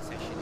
session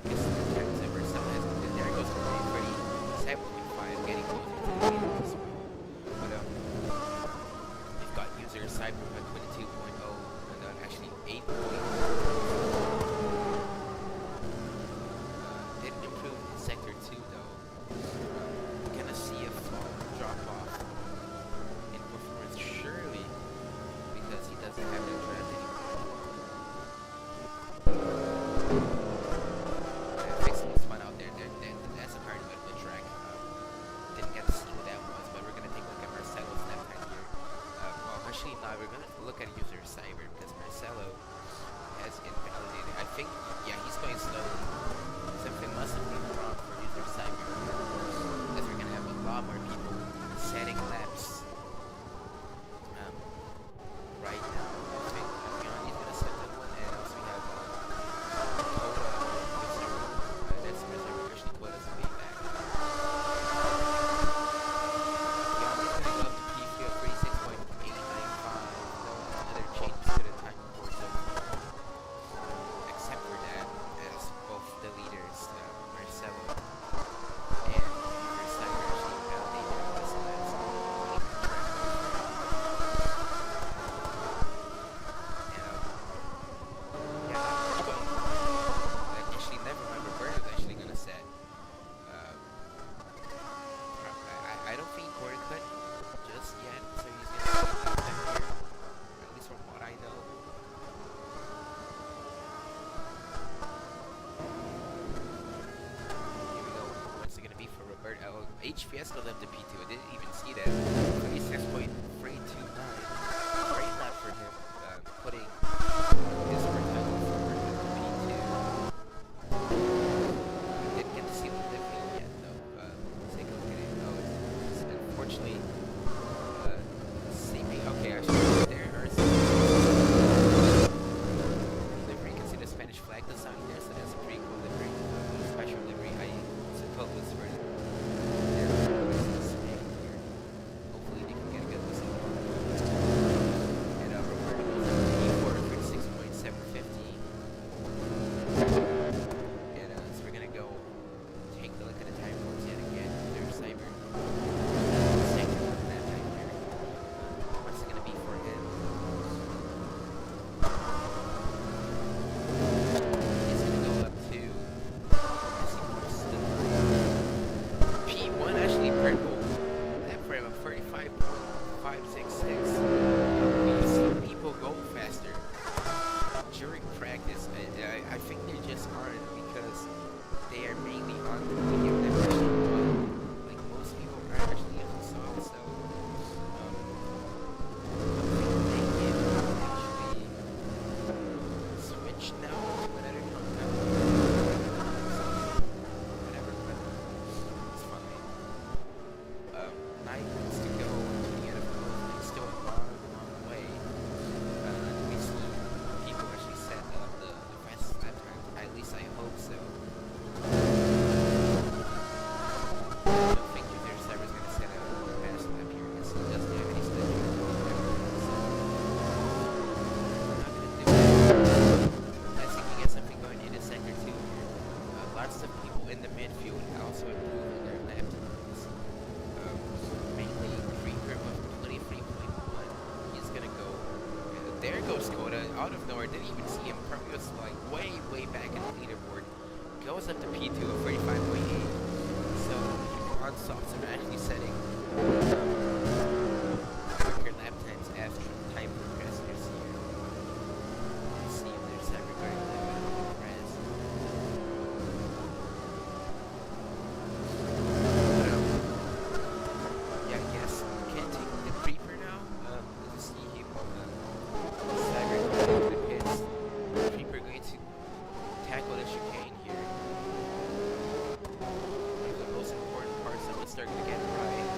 quickest attempts ever. So there goes pretty 7.5, getting closer to the lead at this point. But we've got user Cyber at 22.0 and then actually 8. Didn't improve in sector 2 though. Gonna see a drop off in performance surely because he doesn't have that draft anymore. Fixing this one out there. That's a hard wet track. Didn't get to see who that was, but we're gonna take a look at Marcelo's left hand here. Well, actually, no, we're gonna look at user Cyber because Marcelo has invalidated. I think, yeah, he's going slowly. Something must have been wrong for user Cyber because we're gonna have a lot more people setting laps right now. I think Yanni's gonna set that one, and also we have that's actually Quota's way back. Yanni's gonna go up to P field 36.895. No other changes to the time report so except for that, as both the leaders, Marcelo and Cyber actually validated their list laps. Actually, never mind. Roberto's actually gonna set. I don't think Corey cut just yet, so he's gonna set that here. At least from what I know. Here we go. What's it gonna be for Roberto? Oh, HVS goes up to P2. I didn't even see that. 36.329. Great lap for him. Putting his Roberto forward with P2. Didn't get to see the living yet though. Let's take a look at it. Oh, it's unfortunately CP. Okay, actually there are some livery. You can see the Spanish flag design there, so that's a pretty cool livery. Special livery, I suppose, for their Spain here. Hopefully they can get a good whistle. And Roberto goes up to P4 for 6.750. And so we're gonna go take a look at the time reports yet again. There's Cyber. Second on that time here. What's it gonna be for him? He's gonna go up to P1 actually purple. That for him a 35.566. We've seen people go faster during practice. I think they just aren't because they are mainly on the medium definition. Like most people are actually using soft, so they can actually switch now to another compound. Whatever, but it's fine. 9 minutes to go to the end of the closing. Still a long way. We see people actually set up the fastest lap time. At least I hope so. I don't think user Cyber's gonna set a fast lap here because he doesn't have any schedule or whatever. So we're not gonna do it. Let's see if we get something going into sector 2 here. Lots of people in the midfield also improving their lap times. Mainly Creeper of 23.1. He's gonna go. There goes Coda out of nowhere. Didn't even see him. Probably was like way back in the leaderboard. Goes up to P2 of 45.8. So people on softs are actually setting quicker lap times as time progresses here. Let's see if there's Cyber going to Jerez. Yeah, I guess can't take the Creeper now. Let's see him. Cyber going to the pits. Creeper going to tackle the chicane here. One of the most important parts that we're starting to get right.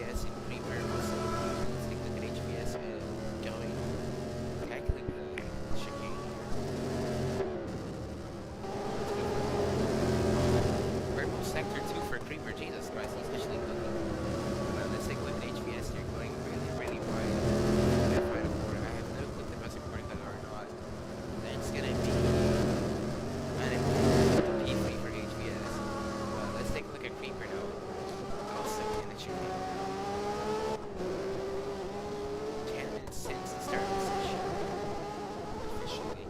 HBS in Creeper also. Let's take a look at HBS going. Calculate the chicane here. Purple sector 2 for Creeper. Jesus Christ, he's actually cooking. Let's take a look at HBS here going really wide. Left, right, and forward. I have no clue if the bus recording color or not. That's gonna be P3 for HBS. Let's take a look at Creeper now. Also in the chicane. 10 minutes since the start of the session. Officially.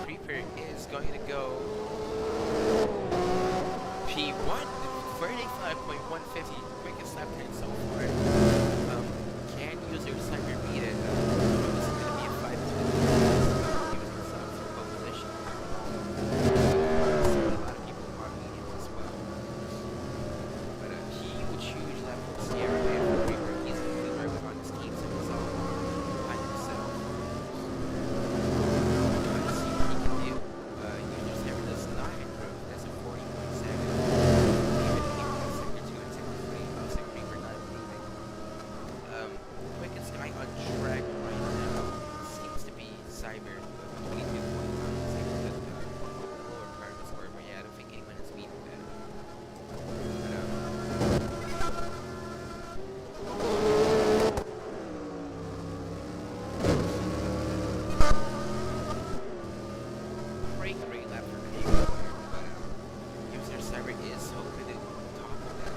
Creeper is going to go P1, 35.150, quickest lap time so far. Can user cyber beat it? This is going to be a 5 minute using himself for pole position. So a lot of people are mediums as well. But a huge lap from Sierra there for Creeper. He's completely right on his team himself by himself. Let's see what he can do. User cyber does not improve. That's a 40.7. Even sector 2 and sector 3. Also Creeper not improving. Quickest guy on track right now seems to be Cyber with 22 points on the second lower part of the score, but yeah, I don't think anyone is beating that. Great lap for Creeper there, but user Cyber is hoping to top on that.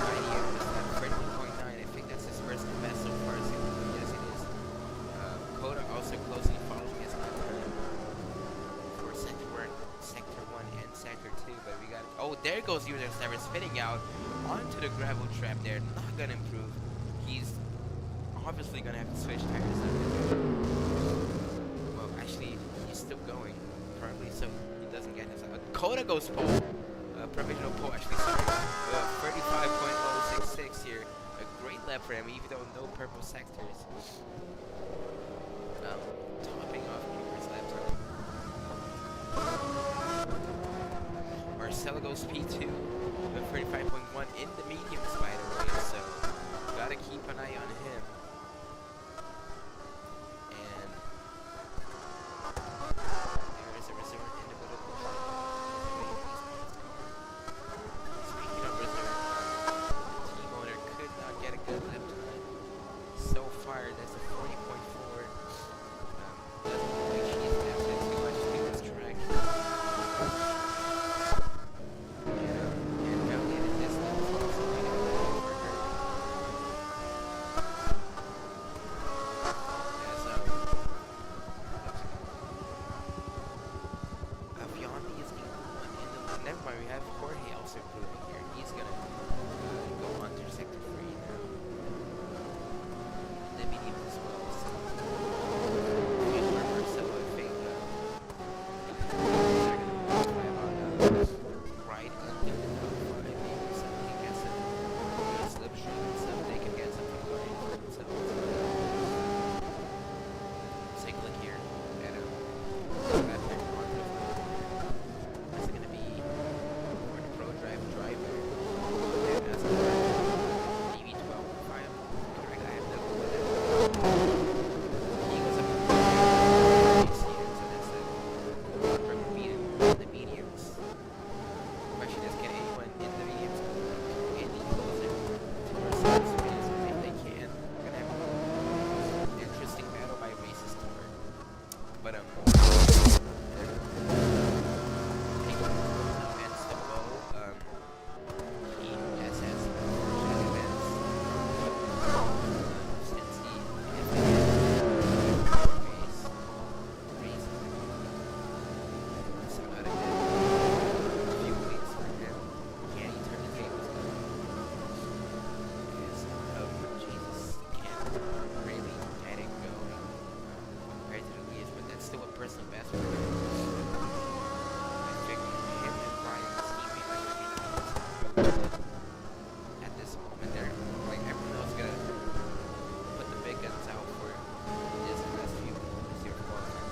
IDM just at 31.9. I think that's his personal best so far. So yes, it is. Coda also closely following his lap time for sector 1 and sector 2. But we got, oh, there goes user Cyber spinning out onto the gravel trap there. Not gonna improve. He's obviously gonna have to switch tires up. Well, actually, he's still going currently, so he doesn't get his. Coda goes pole. Provisional pole actually. Sorry. 35.066 here. A great lap for him, even though no purple sectors. Topping off Creeper's lap time. Marcelo goes P2 with 35.1 in the mediums, by the way, so gotta keep an eye on him. And there is a reserve in the middle. Speaking of reserve, team owner could not get a good lap time. So far, that's a 40.4. Doesn't look like she's invested too much to this track. And Belly in the distance is also going to go for her. As Viandi is the only one in the lead. Never mind, we have Jorge also improving here. He's going to go on to sector 3 now. The mediums as well. So Marcelo, I think, they're going to drive on right under the top 5, maybe so he can get some slipstream and stuff. They can get something going for themselves. Let's take a look here at that there on the floor. That's going to be for the Pro Drive driver. And that's DV12, if I'm correct. I have no clue what that is. He goes up to the so that's the medium, the mediums. Question is, can anyone in the mediums any closer to Mercedes Benz if they can? We're gonna have an interesting battle by races tour. But taking events to blow, Team SS unfortunate events since the FBA race. So out of it, a few weeks for him. Can he turn the tables? Because, Jesus, can't really get it going compared to the leads, but that's still a personal best for him. I think him and Brian's teammate would be the most improved at this moment. They're like everyone else gonna put the big guns out for this last few years here for qualifying.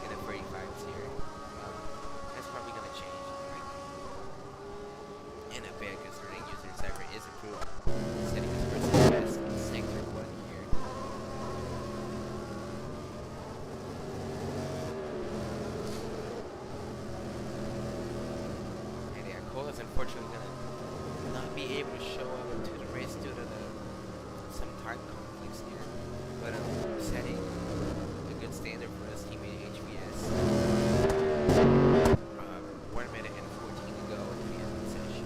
in the 35s here. That's probably gonna change in a bit because the ring user cyber is improved, setting his personal best in sector 1 here. And yeah, Cole is unfortunately gonna not be able to show up to the race due to some time conflicts here, but setting a good standard for his teammate HBS. 1 minute and 14 to go in the end session.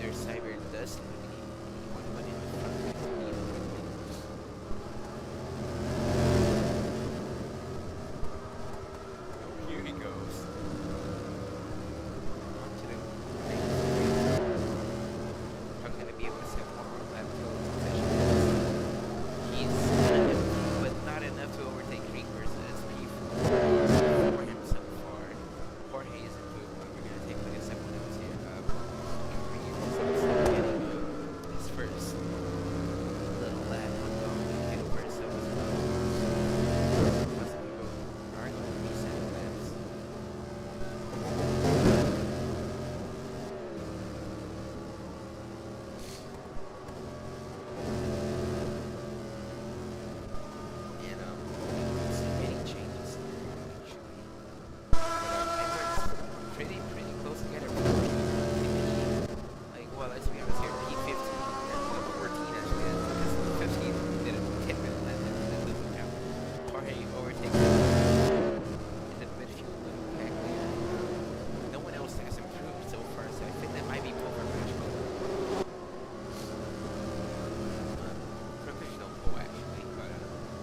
User Cyber does need 1 minute in front of him. Here he goes. On to the next. I'm going to be able to set one more lap till session ends. He's but not enough to overtake Creepers as P4 for him so far. Jorge is improved, but we're going to take a look at someone else here. Prix is also getting his first little lap on going to hit over himself as well. Plus, we both are going to be setting laps. And some many changes actually. But pretty close together. Like, well, let's be honest here, P15 and 14 actually, because 15 did a 10-minute lap that doesn't count. Jorge overtakes him in the midfield back there. No one else has improved so far, so I think that might be over matchable. Provisional pull actually, but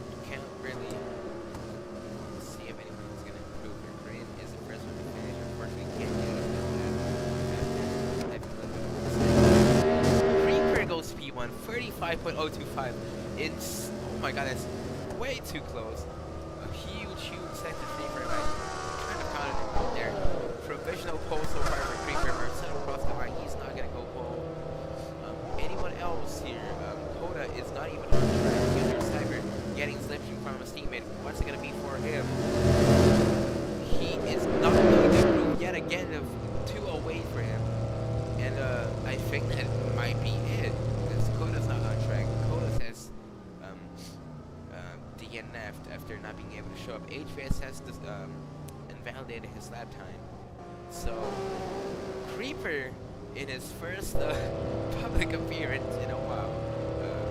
you can't really see if anyone's gonna improve. Your brain is the first one to finish. Unfortunately, can't get it after Creeper goes P1, 35.025. It's, oh my god, that's way too close. A huge second Creeper. I kind of counted it there. Provisional pole so far for Creeper. Marcelo across the line. He's not gonna go pole. Anyone else here? Coda is not even on track. User Cyber getting Slipstream from his teammate. What's it gonna be for him? He is not going to improve yet again. Of 2 away for him, and I think that might be it because Coda's not on track. Coda says DNF'd after not being able to show up. HBS has this, invalidated his lap time. So Creeper in his first public appearance in a while,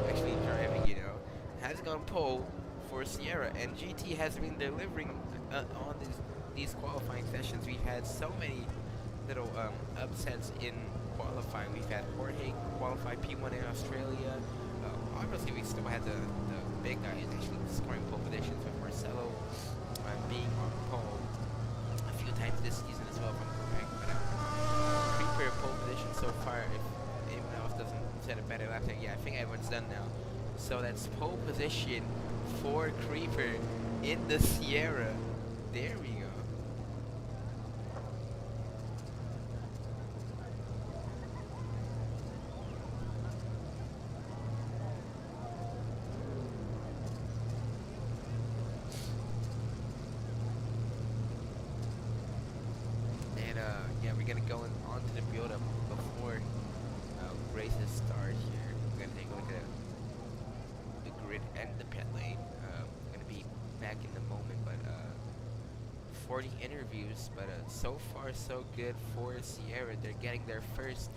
actually driving, has gone pole for Sierra, and GT has been delivering on these qualifying sessions. We've had so many little upsets in qualifying. We've had Jorge qualify P1 in Australia. Obviously, we still had the big guys actually scoring pole positions with Marcelo being on pole a few times this season as well from Quebec. But Creeper pole position so far. If anyone else doesn't set a better lap time, yeah, I think everyone's done now. So that's pole position for Creeper in the Sierra. There we go. And yeah, we're gonna go on to the build-up before races start here. We're gonna take a look at the grid and the pit lane. I'm gonna be back in the moment, but 40 interviews, but so far so good for Sierra. They're getting their first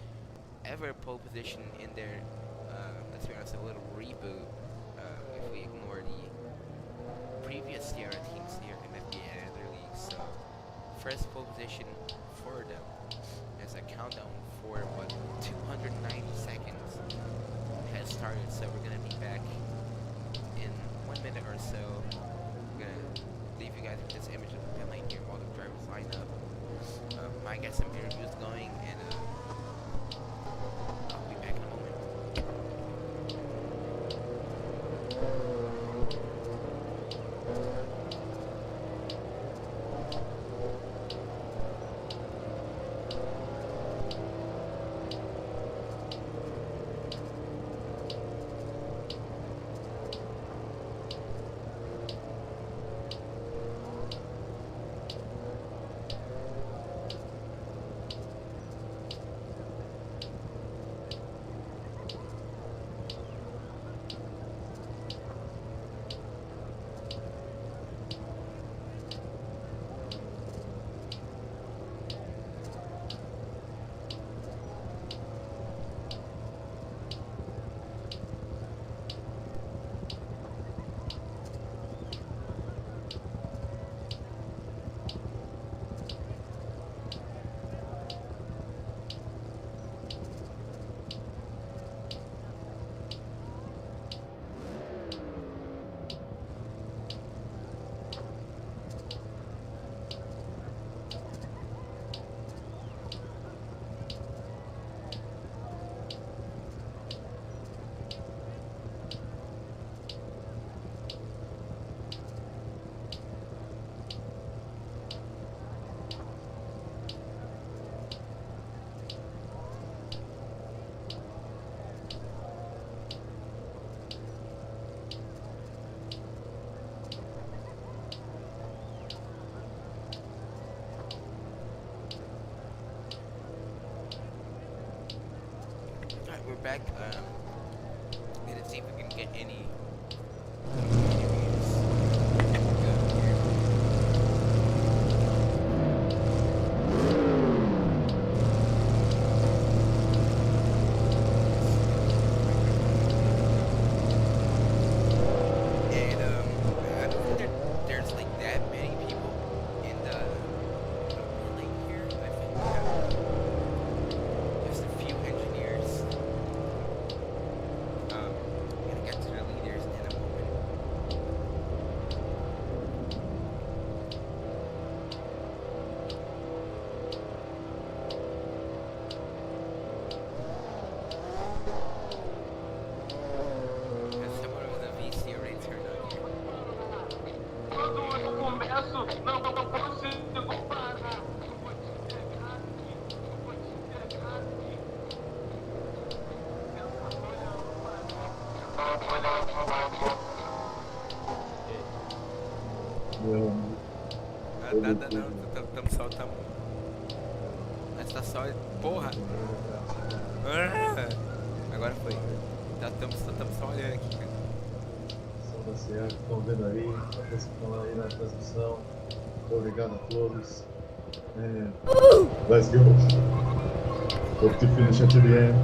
ever pole position in their, let's be honest, a little reboot, if we ignore the previous Sierra teams here in FBA and other leagues. So first pole position for them as a countdown for what 290 seconds has started. So we're gonna be back in 1 minute or so. We're gonna leave you guys with this image of the pit lane here while the drivers line up. Might get some interviews going, and I'll be back in a moment. back. And see if we can get any. Nada não, tamo só, mas tá só, porra. Agora foi. Tamo só olhando aqui, cara. Tá certo, estão vendo aí, vocês que estão aí na transmissão. Muito obrigado a todos. Let's go. Hope to finish at the end.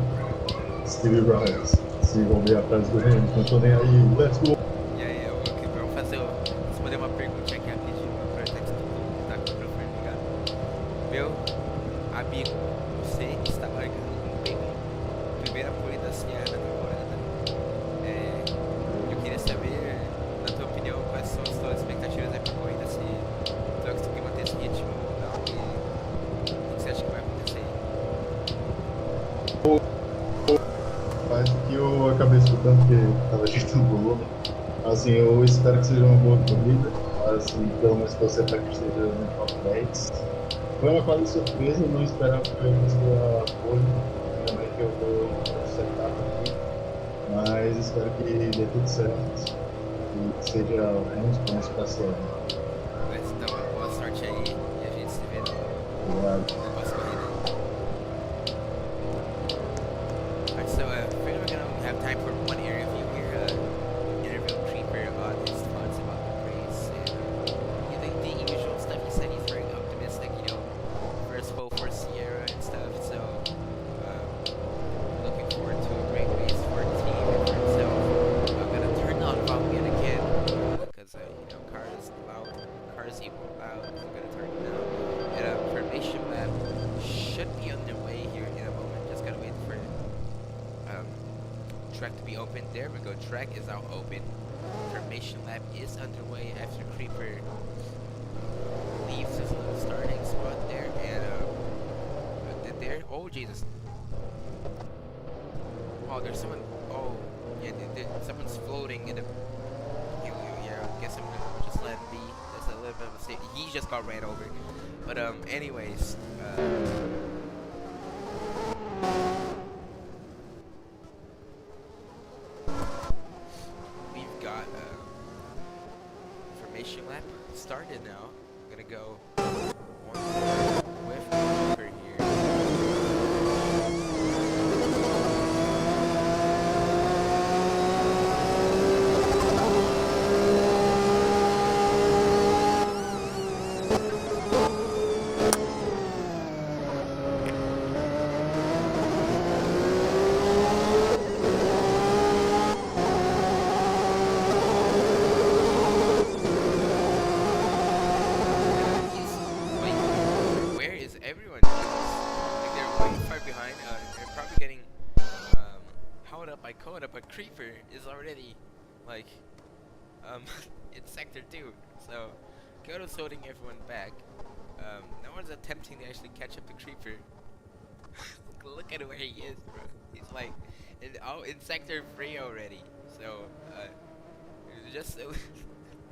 Stevie Rise. Se vão ver atrás do Hamilton, não tô nem aí. Let's go. E aí, vamos fazer responder uma pergunta aqui rapidinho pra gente tá com o microfone ligado. Meu amigo, você está largando bem primeira corrida da Sierra da temporada. Eu queria saber, na tua opinião, quais são as tuas expectativas aí pra corrida, se tu vai conseguir manter esse ritmo ou não, e o que você acha que vai acontecer aí? Mas o que eu acabei escutando, porque estava ajeitando o volume, assim, eu espero que seja uma boa corrida, assim, pelo menos torcer para que esteja no top 10. Foi uma quase surpresa, não esperava que eu fosse a pole, também que eu vou setup aqui, mas espero que dê tudo certo e que seja muitos pontos para a série. Mas então, boa sorte aí e a gente se vê no próximo corrida. Alright, so we're gonna have time for one interview here, interviewing Creeper about his thoughts about the race and the usual stuff. He said he's very optimistic, you know, first pole for Sierra and stuff, so looking forward to a great race for the team and for himself. I'm gonna turn on volume yet again because you know, cars equal loud, so I'm gonna turn it down. And formation lap should be underway here in a moment. Just gotta wait for track to be open. There we go, track is now open. Formation lap is underway after Creeper leaves his little starting spot there, and there, oh Jesus, oh there's someone, oh yeah, someone's floating in the, yeah, I guess I'm gonna just let him be. That's a little bit of a mistake. He just got ran over, but anyways, we've got formation lap started now. I'm gonna go one more with Creeper here. But Creeper is already like in sector 2, so Kyoto's holding everyone back. No one's attempting to actually catch up to Creeper. Look at where he is, bro. He's like in sector 3 already, so just a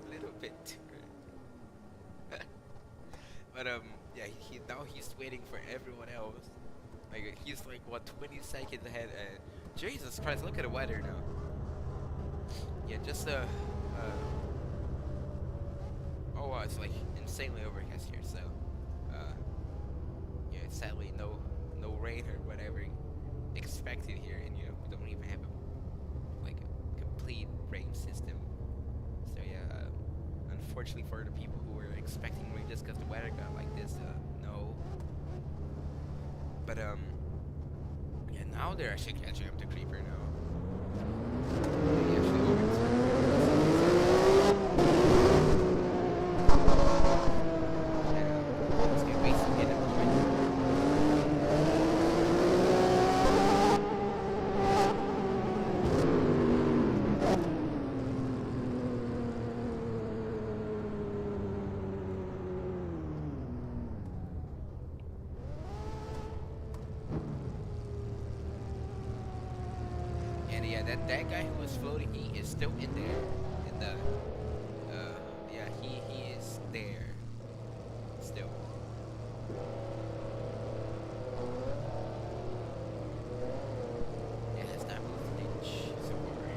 little bit too good. But yeah, now he's waiting for everyone else. Like he's like what, 20 seconds ahead. Jesus Christ, look at the weather now. Yeah, just oh wow, it's like insanely overcast here. So yeah, sadly no rain or whatever expected here in, you know, who don't even have like a complete rain system. So yeah, unfortunately for the people who were expecting rain just because the weather got like this, no. But yeah, now they're actually catching up to Creeper now. They actually overturned. Let's get wasted in a moment. And yeah, that guy who was floating, he is still in there. In the yeah, he is there still. It has not moved an inch so far.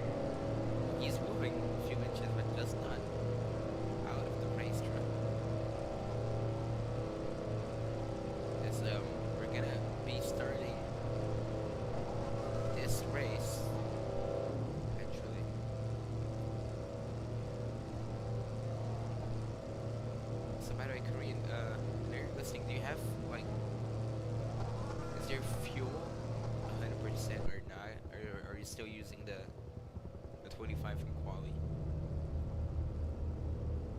He's moving a few inches, but just not out of the racetrack. As we're gonna be starting this race eventually. So by the way, Korean, they're listening. Do you have like, is there fuel 100% or not, or are you still using the 25 from Quali?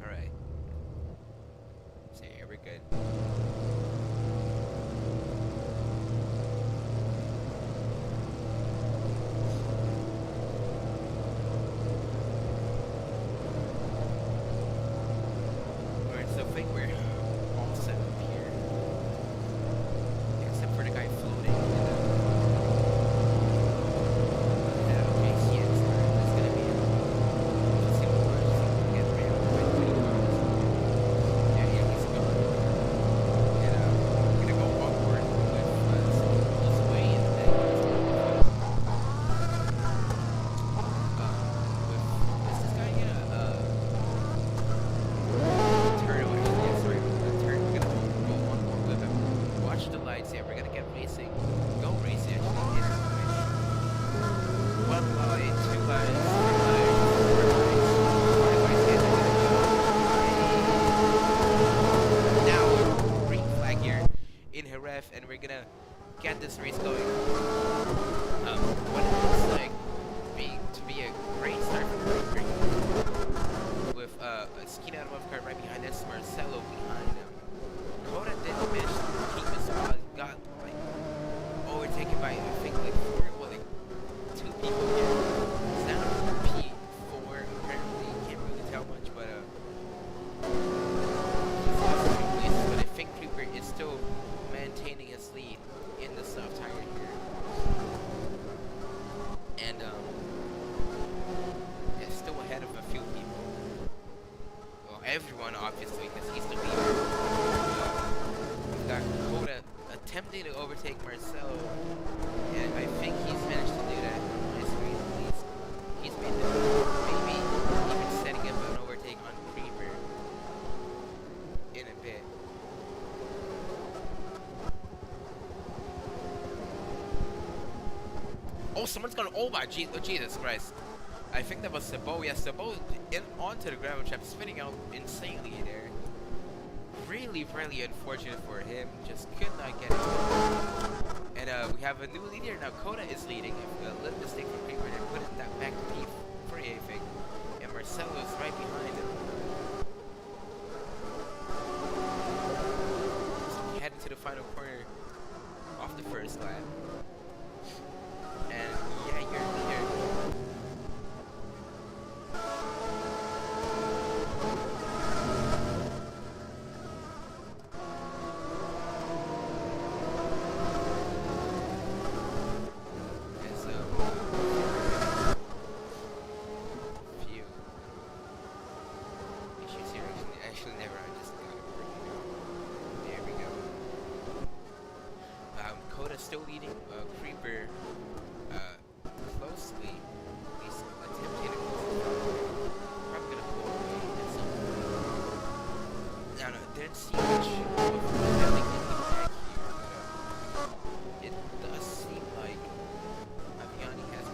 All right. So yeah, we're good. So I think we're all set up here, except for the guy floating. JCN start. It's gonna be a single car, just gonna get ran over by 20 cars. Yeah, he's gone. And we're gonna go upward with this way, and then is this guy gonna the lights here, we're gonna get racing. Go racing actually in our finish. 1 light, 2 lights, 3 lights, 4 lights, 5 lights, and now green flag here in Jerez, and we're gonna get this race going. What it looks like to be a great start for Prix with a skin out of car right behind us, Marcelo behind him. Coda didn't manage to keep his spot, got like overtaken by I think like 2 people here. It's down to P4 apparently, can't really tell much, but he's lost a few places, but I think Creeper is still maintaining his lead in the soft tire here. And is still ahead of a few people. Well, everyone obviously, because he's the leader. Got Coda attempting to overtake Marcelo, and I think he's managed to do that. At least he's made the maybe even setting up an overtake on Creeper in a bit. Oh, someone's gonna. Oh my Jesus Christ! I think that was Sabo. Yeah, Sabo onto the gravel trap, spinning out insanely there. Really, really unfortunate for him. Just could not get it. And we have a new leader now. Coda is leading. A little mistake from Creeper. They're putting that back to P3, I think. And Marcelo is right behind him. So heading to the final corner off the first lap. And yeah, you're leader. Still leading Creeper closely. He's attempting to probably gonna pull away at some point. No, didn't see much of having anything back here, but it does seem like Aviani has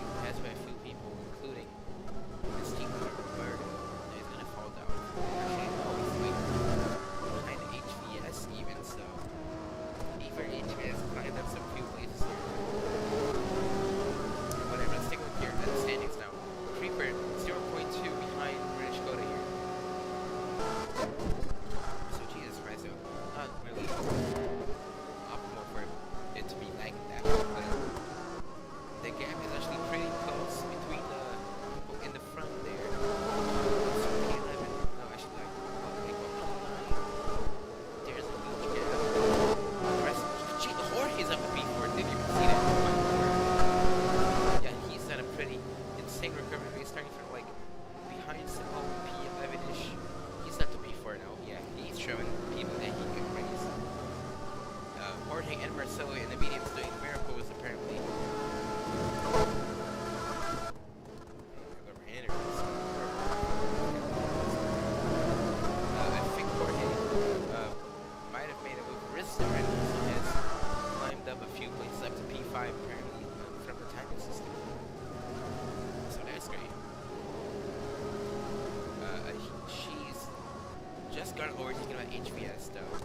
HVS though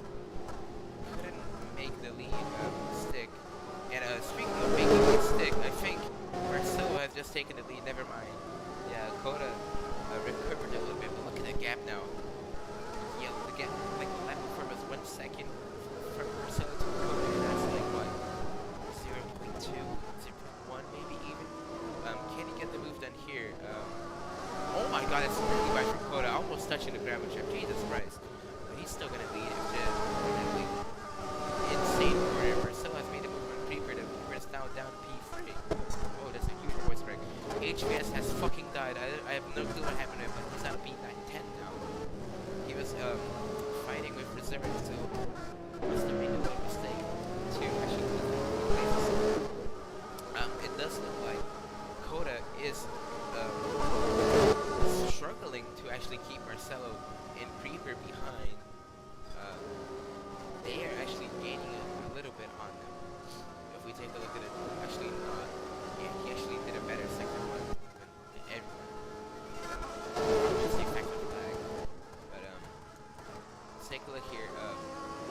couldn't make the lead stick. And speaking of making it stick, I think Marcelo has just taken the lead. Never mind. Yeah, Coda recovered a little bit, but look at the gap now. Yeah, the gap like the lap before was 1 second from Marcelo to Coda, and that's like what 0.2, 0.1 maybe even. Can he get the move done here? Oh my God, that's really wide from Coda, almost touching the gravel trap. Jesus Christ, but he's still gonna lead. It's insane corner. Marcelo has made a move on Creeper. The Creeper is now down P3. Oh, that's a huge voice crack. HVS has fucking died. I have no clue what happened to him, but he's on P910 now. He was fighting with reserve, so must have made a little mistake to actually lose the places. It does look like Coda is struggling to actually keep Marcelo and Creeper behind. They are actually gaining a little bit on them. If we take a look at it, actually not. Yeah, he actually did a better second one than everyone. Just the effect of the lag. But let's take a look here.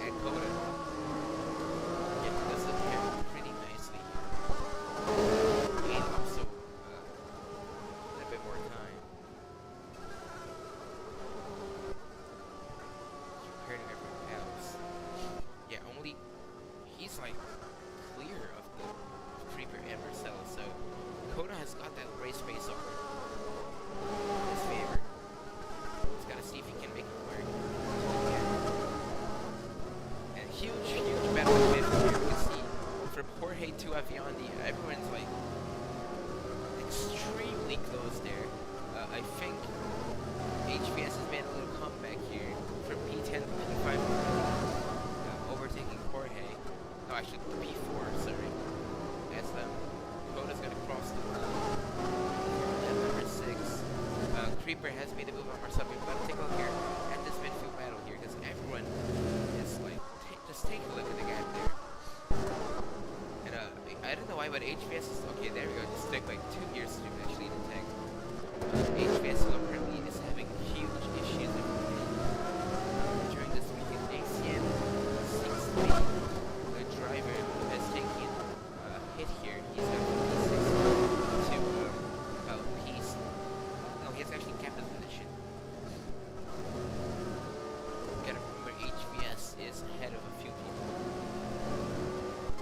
At Coda. Yeah, he does look here pretty nicely here. And also a bit more time. Compared to everyone else. Yeah, only he's like clear of the Creeper and Marcelo, so Coda has got that race pace over in his favor. He's gotta see if he can make it work. Yeah. And huge battle in mid here. You can see from Jorge to Aviandi, everyone's like extremely close there. I think HVS has made a little comeback here from P10 to P5. Overtaking Jorge. No, actually P4, sorry. As Coda's gonna cross the line. At number 6. Creeper has made a move on Marcelo. We've got to take a look here at this midfield battle here, because everyone is like, just take a look at the gap there. And I don't know why, but HVS is, okay, there we go, just took like 2 years to actually detect. HVS apparently is having huge issues during this weekend. ACM 6 the driver who has taken a hit here. He's got P6 to P6. No, he has actually kept his position. Gotta remember HVS is ahead of a few people.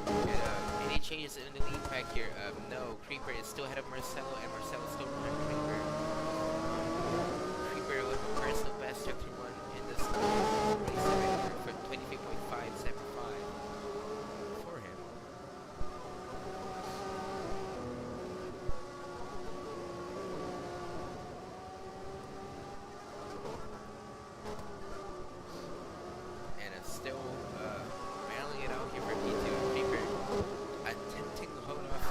And any changes in the lead pack here? No, Creeper is still ahead of Marcelo, and Marcelo is still behind Creeper. Creeper with a personal best chapter 1 in this race here for 23.575 for him. And it's still battling it out here for P2. Creeper attempting to hold off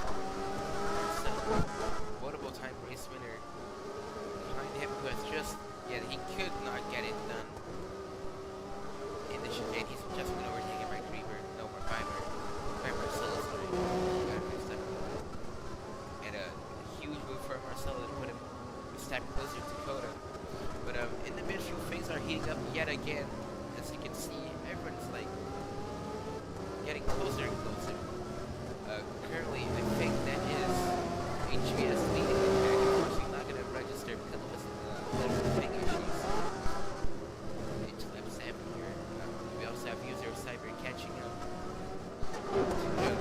Marcelo, multiple time race winner behind him, who has just, yeah, he could not get it done in the and he's just been overtaken by Creeper. No more by Marcelo, sorry. Got mixed up. And a huge move for Marcelo to put him a step closer to Coda. But in the midfield, things are heating up yet again. As you can see, everyone's like getting closer and closer. Currently, I think that is HVS leading the pack. Unfortunately, not going to register because of little thing issues. Into lap 7 here. We also have user Cyber catching up to the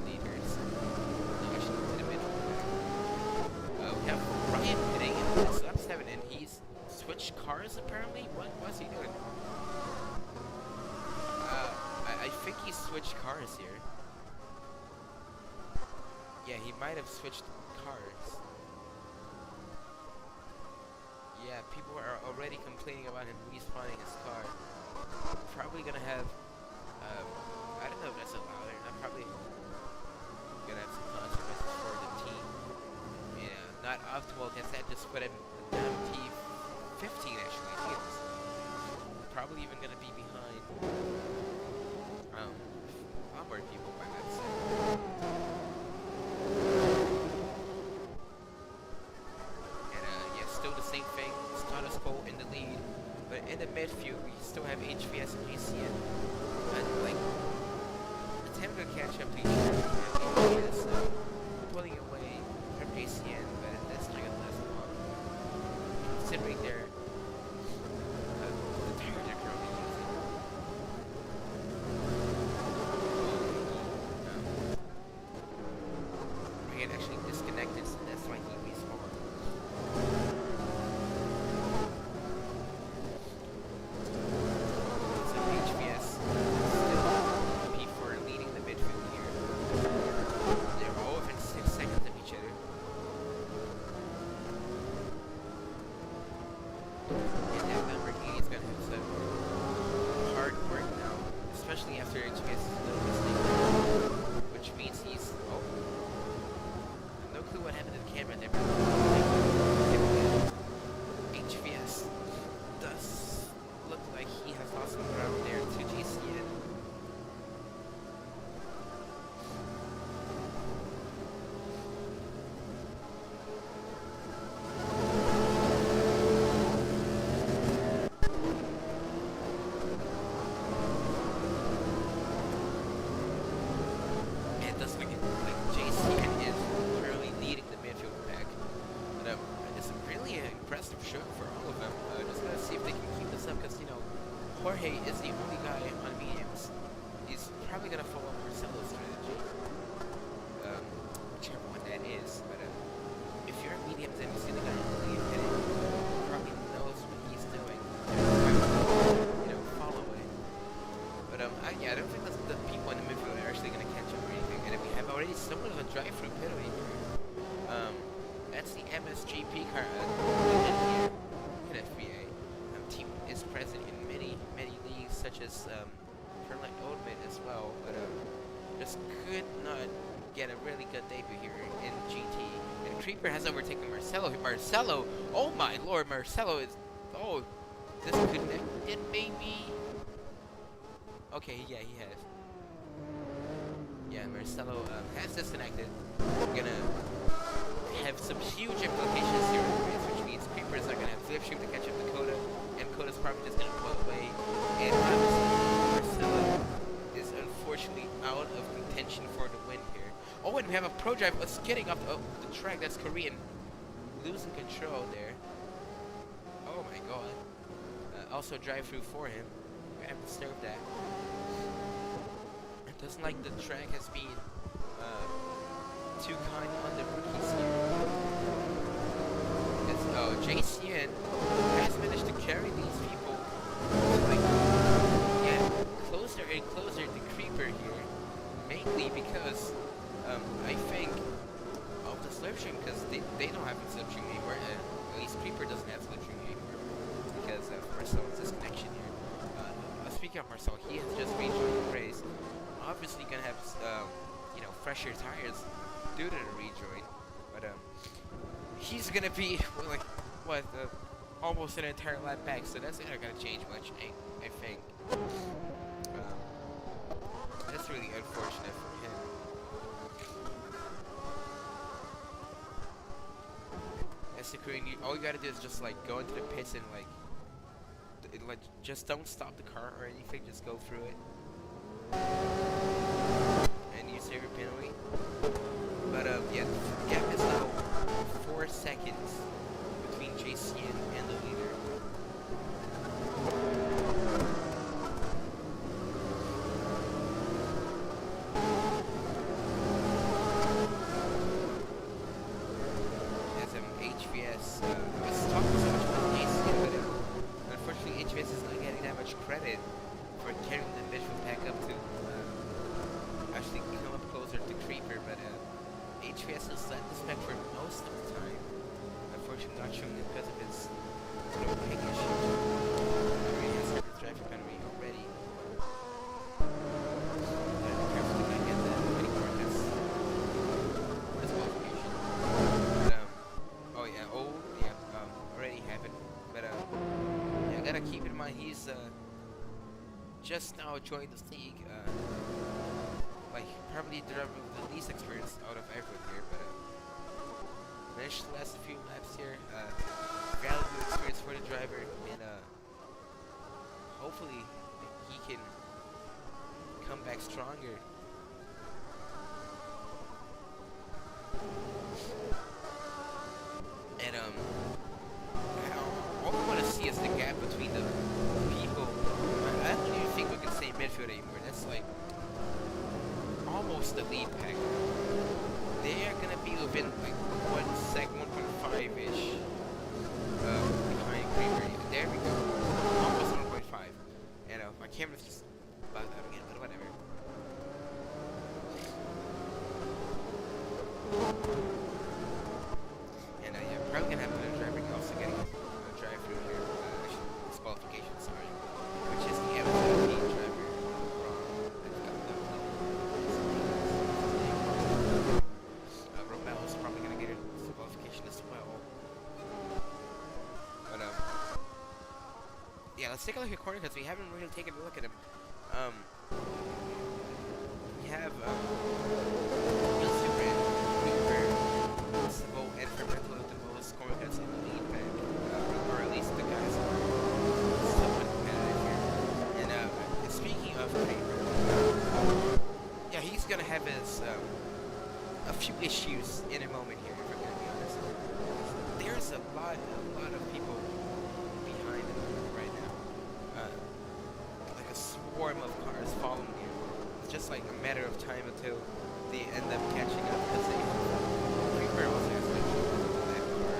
leaders. Actually, to the middle. We have Ryan hitting in this lap 7, and he's switched cars apparently. What was he doing? I think he switched cars here. Yeah, he might have switched cars. Yeah, people are already complaining about him respawning his car. Probably gonna have, I don't know if that's allowed or not. Probably gonna have some consequences for the team. Yeah, not optimal against that. Just put him down T15 actually. I think it's probably even gonna be behind onboard people by that side. And yeah, still the same thing. Status quo in the lead, but in in the midfield, we still have HVS and GCN. And like, attempting to catch up to each other. HVS pulling away from GCN, but that's not gonna last long. Considering their the tires they're currently using. He had actually disconnected, so that's why he respawned. So HVS still P4 leading the midfield here. They're all within 6 seconds of each other. And that Lamborghini is going to have some hard work now, especially after HVS's little mistake, which means he's no clue what happened to the camera there. HVS does look like he has lost some ground there to GCN. It does look like JCN is currently leading the midfield pack. But it's a really impressive show for all of them. Just gonna see if they can keep this up, because you know, Jorge is the only guy on mediums. He's probably gonna follow Marcelo's strategy, whichever one that is. But if you're on mediums and you see the guy really hit it, he probably knows what he's doing. You know, follow it. But yeah, I don't think the people in the midfield are actually gonna catch up or anything. And we have already somewhat of a drive-through penalty here. That's the MSGP car here in FBA. Team is present in many leagues, such as Perlite Oldman as well, but just could not get a really good debut here in GT. And Creeper has overtaken Marcelo. Marcelo, oh my lord, Marcelo is, oh, disconnected maybe? Okay, yeah, he has. Yeah, Marcelo has disconnected. Gonna have some huge implications here in the race, which means Creeper is not gonna have Livestream to catch up to Coda, and Coda's probably just gonna pull away. And obviously, Marcelo is unfortunately out of contention for the win here. Oh, and we have a pro drive getting off the track. That's Korean losing control there. Oh my god. Also drive through for him. We have to serve that. It doesn't like the track has been too kind on the rookies here. JCN has managed to carry these people like, yeah, closer and closer to Creeper here, mainly because I think of the Slipstream, because they don't have a Slipstream anymore, and at least Creeper doesn't have Slipstream anymore because of Marcelo's disconnection here. Speaking of Marcelo, he has just rejoined the race. Obviously gonna have you know, fresher tires due to the rejoin, but he's gonna be like what almost an entire lap back, so that's not gonna change much. I think that's really unfortunate for him. As all you gotta do is just like go into the pits and like just don't stop the car or anything, just go through it and you save your penalty. But yeah, the gap is now 4 seconds between JCN and the leader. As HVS was talking so much about JCN, but unfortunately HVS is not getting that much credit for carrying the visual pack up to actually come up closer to Creeper, but HVS has led this pack for most of the time. Unfortunately not showing it because of his ping issue. He has served his driving penalty already. Careful to not get that many more hits. Disqualification. But, oh yeah, already happened. But yeah, gotta keep in mind he's just now joined this league. Like probably the driver with the least experience out of everyone here, but managed to last a few laps here. Valuable experience for the driver, and hopefully he can come back stronger. And all we want to see is the gap between the people. I don't even think we can say midfield anymore. That's like almost the lead pack. They are gonna be within like 1.5-ish behind Creeper. There we go. Almost 1.5. And my camera's just bugged out again, but whatever. And yeah, probably gonna have another driver also getting a drive through here. Disqualification, sorry. Which is the MSLP driver from Romel is probably gonna get a disqualification as well. But yeah, let's take a look at corner because we haven't really taken a look at him. We have Real Super and Cooper, Civil and Fermento with the most corner cuts in the lead pack, or at least the guys are somewhat competitive here. And speaking of Cooper, yeah, he's gonna have his a few issues in a moment here, if I'm gonna be honest. There's a lot of people behind him right now. Like a swarm of cars following him. It's just like a matter of time until they end up catching up because they Creeper also has that car,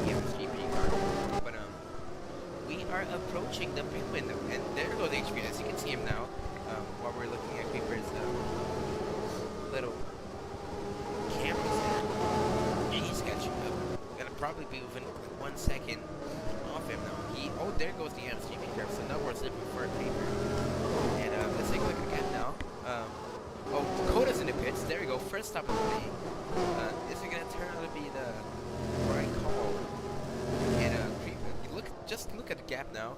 the GP car. But we are approaching the pit window, and there goes HBS. You can see him now while we're looking at Creeper's little cameras there. And he's catching up. Gonna probably be within 1 second off him now. There goes the MSGP curve, so no more slipping for Creeper. And let's take a look at the gap now. Koda's in the pits. There we go. First stop of the day. Is it gonna turn out to be the right call? And just look at the gap now.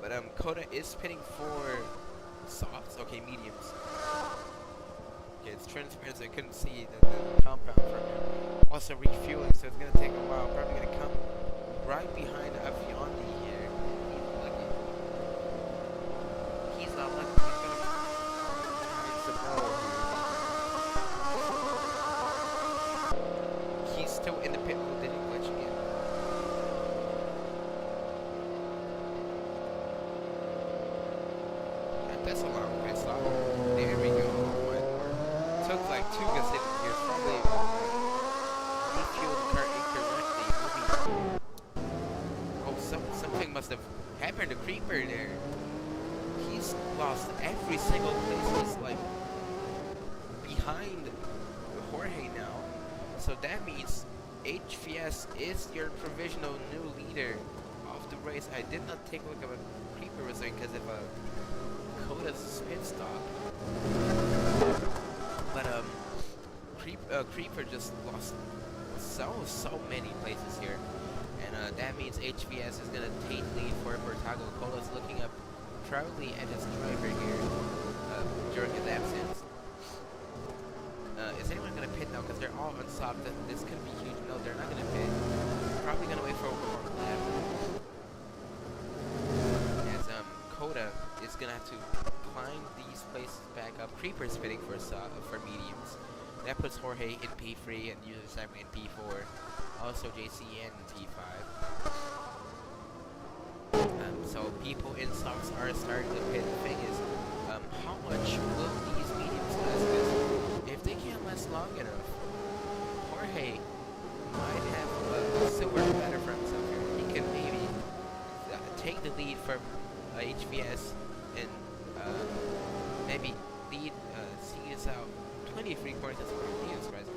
But Koda is pitting for softs. Okay, mediums. Okay, it's transparent, so I couldn't see the compound from him. Also refueling, so it's gonna take a while. Probably gonna come right behind Aviondi here. He's not lucky. He's gonna find some more. He's still in the pit. Did he glitch again? That's a long pit stop. There we go. Took like 2 consecutive years. Probably refueled the car incorrectly. Oh, something must have happened to Creeper there. He's lost every single place. He's like behind Jorge now. So that means HVS is your provisional new leader of the race. I did not take a look at what Creeper was doing because of Koda's pit stop. But Creeper just lost so many places here. And that means HVS is gonna take lead for Bertago. Koda's looking up proudly at his driver here during his absence. Is anyone gonna pit now? Because they're all unstopped. This could be huge. No, they're not gonna pit. Probably gonna wait for one more lap. As Koda is gonna have to climb these places back up. Creeper's pitting for mediums. That puts Jorge in P3 and user Simon in P4. Also JC in P5. So people in stocks are starting to pit. The thing is, how much will these mediums last? Because if they can't last long enough, Jorge might have a silver platter for himself here. He can maybe take the lead from HVS and maybe lead CS out 23 points. That's what I'm surprised.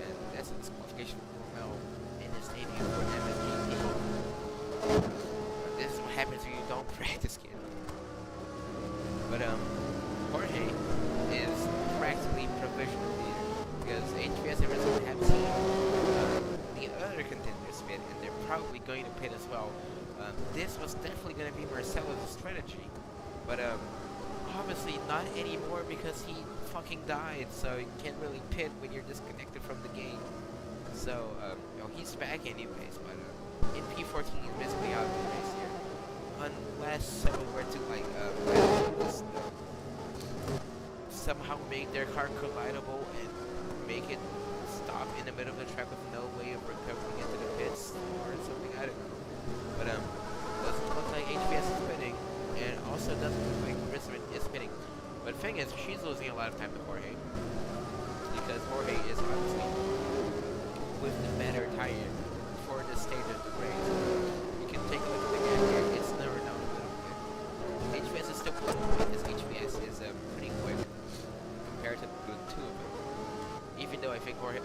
And that's a disqualification for Romel in his debut for MSGP. This is what happens when you don't practice, kid. But Jorge is practically provisional leader because HVS and Rizzo have seen the other contenders pit, and they're probably going to pit as well. This was definitely going to be Marcelo's strategy, but obviously not anymore because he fucking died, so you can't really pit when you're disconnected from the game. So, he's back anyways, but in P14 he's basically out of the race here. unless someone were to like just, somehow make their car collidable and make it stop in the middle of the track with no way of recovering into the pits or something. I don't know. But doesn't look like HBS is spinning, and also doesn't look like Richmond is spinning. But the thing is, she's losing a lot of time to Jorge, because Jorge is obviously with the better tire for this stage of the race. You can take a look at the gap here. It's never down a little bit. HBS is still quick because HBS is pretty quick compared to the two of them. Even though I think Jorge.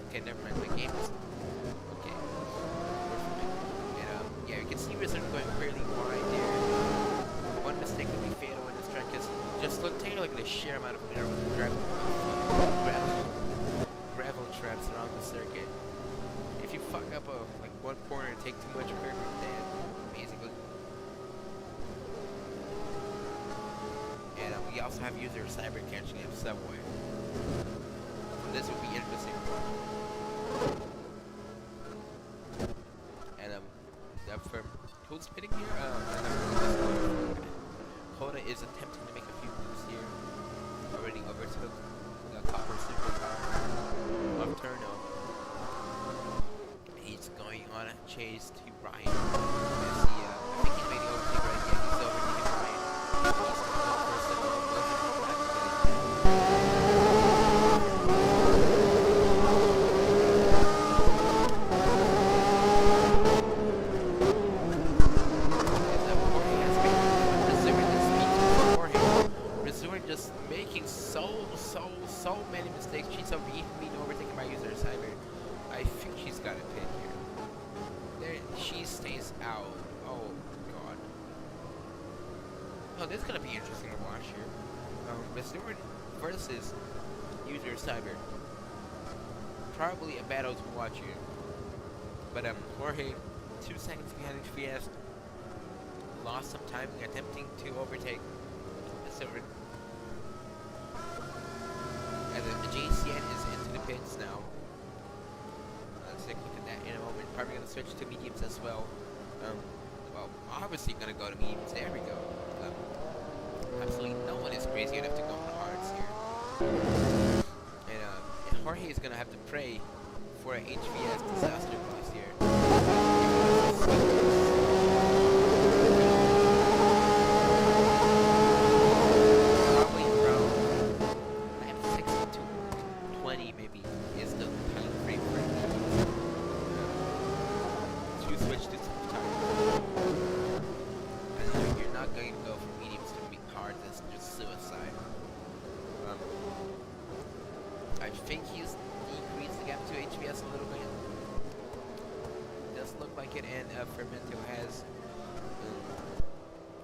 Okay, never mind. My game is okay. And yeah, you can see Richmond going fairly wide there. One mistake could be fatal in this track, because just take a look at the sheer amount of gravel traps around the circuit. If you fuck up like one corner and take too much grip, then basically. And we also have user cyber catching up Subway. This would be interesting. And from who's spinning here? Koda is attempting to make a few moves here. Already overtook the Copper Supercar of Turno. He's going on a chase to Ryan. I think he's made the overtake right. Yeah, he's overtaking Ryan. He's going first of all. Just making so many mistakes. She's being overtaken by user cyber. I think she's got a pin here. There, she stays out. Oh god. Oh, this is gonna be interesting to watch here. Resort versus user cyber. Probably a battle to watch here. But Jorge, 2 seconds behind HBS, lost some time attempting to overtake the silver. And the JCN is into the pits now. Let's take a look at that in a moment. Probably going to switch to mediums as well. Well, obviously going to go to mediums. There we go. Absolutely no one is crazy enough to go on hards here. And Jorge is going to have to pray for an HBS disaster clause here.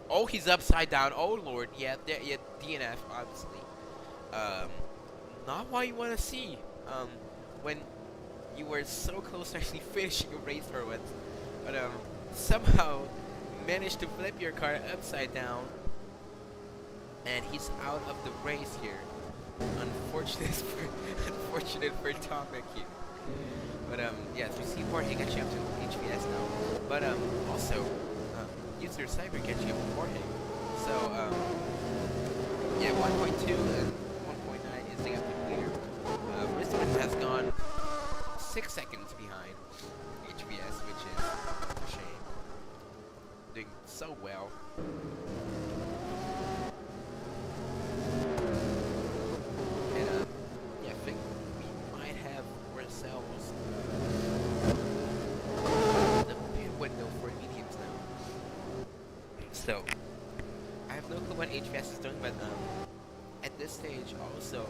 Oh, he's upside down. Oh lord, yeah, DNF obviously. Not what you want to see. When you were so close to actually finishing a race for once, but somehow managed to flip your car upside down, and he's out of the race here. Unfortunate for Topic here. But yes, we see Jorge catching up to HBS now. But also. User cyber catching up with Jorge. So, yeah, 1.2 and 1.9 is the gap to clear. Richmond has gone 6 seconds behind HBS, which is a shame. Doing so well. And, yeah, I think we might have ourselves the pit window for mediums now. So, I have no clue what HBS is doing, but at this stage, also,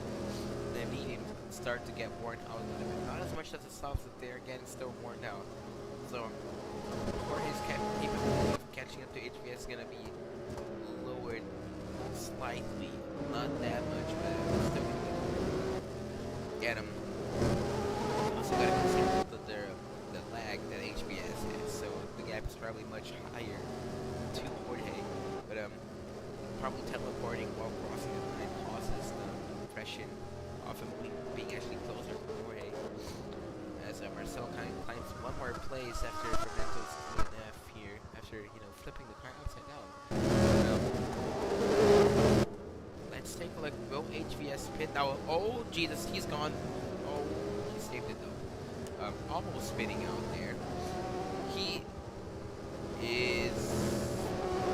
the mediums start to get worn out a little bit. Not as much as the softs, but they're getting still worn out. So, Jorge's capability of catching up to HBS is going to be lowered slightly. Not that much, but still going to get him. Also got to consider the lag that HBS has, so the gap is probably much higher to Jorge, but probably teleporting while crossing the line causes the impression of him being actually closer to Jorge. As Marcel kind of climbs one more place after Fermento's DNF here, after after, you know, flipping the car upside down. Let's take a look. Will HVS pit now? Oh, Jesus, he's gone. Oh, he saved it though. Almost spinning out there. He is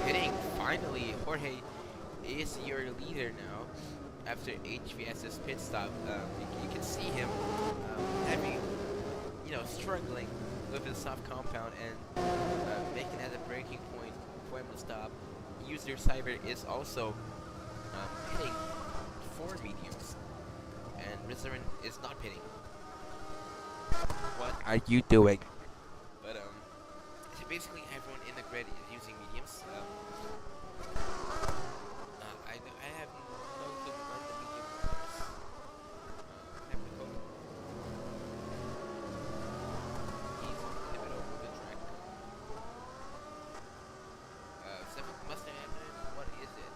hitting. Finally, Jorge is your leader now after HVS's pit stop. You can see him having, you know, struggling with his soft compound and making at a breaking point for him to stop. User Cyber is also hitting 4 mediums, and Rizzarin is not pitting. What are you doing? But so basically everyone in the grid is using mediums. I have no clue when the medium cars have to go. He's in the middle of the track. 7th Mustang Avenue. What is it?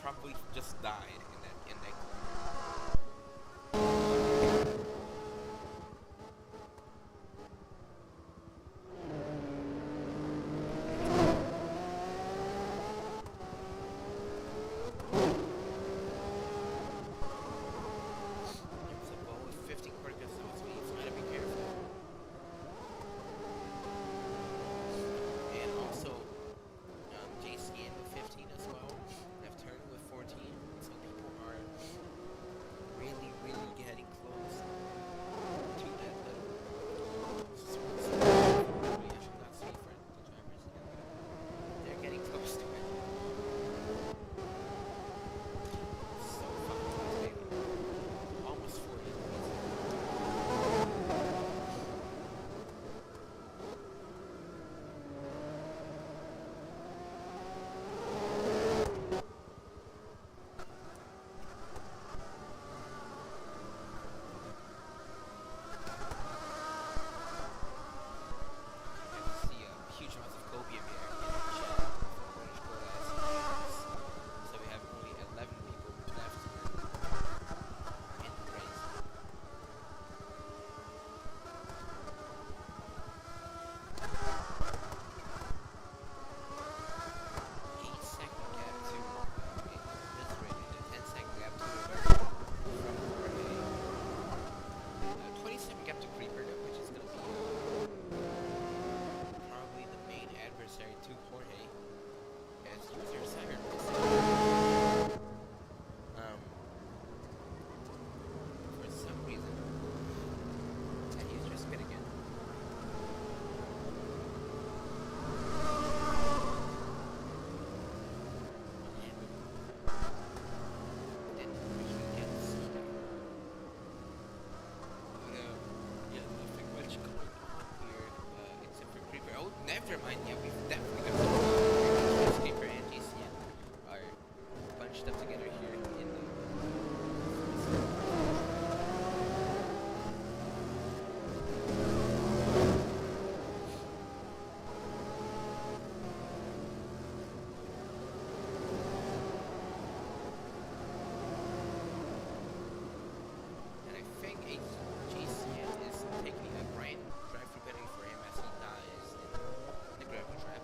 Probably just died in that never mind, yeah, we've definitely got some Escaper and GCN are bunched up together here in the and I think GCN is taking a bright drive-through penalty for him as he dies in the gravel trap.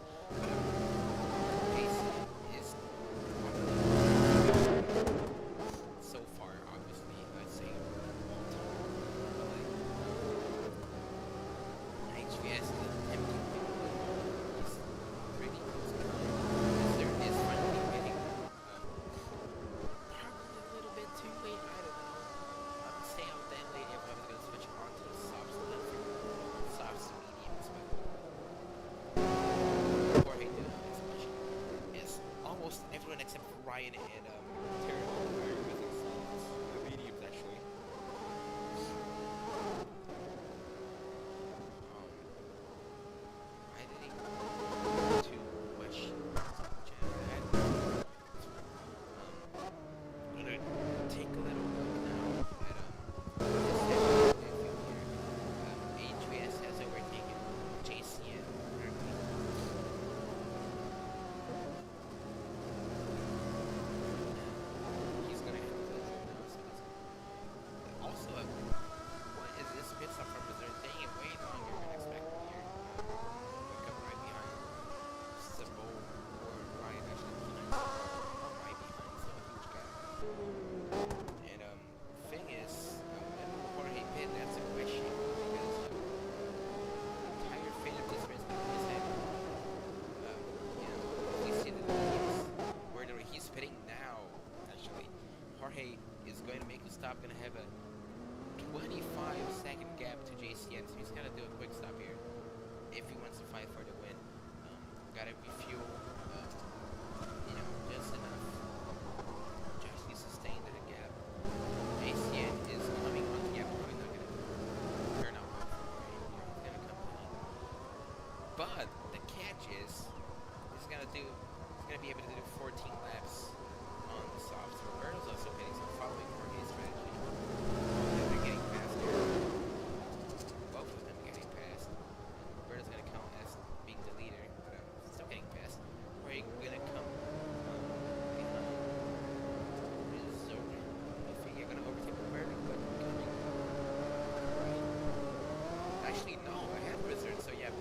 gonna have a 25-second gap to JCN, so he's gotta do a quick stop here if he wants to fight for the win. Gotta refuel, just enough to actually sustain that gap. JCN is coming on the gap, probably not gonna turn out well for him. He's gonna come down. But the catch is, he's gonna be able to do 14 laps on the softs. Roberto's also getting some following for his strategy. They're getting faster. Both of them getting past. Roberto's gonna count as being the leader, but still getting past. Prix gonna come behind Reserve. I think you're gonna overtake Roberto, but coming right. Actually, no, I have Reserve, so yeah,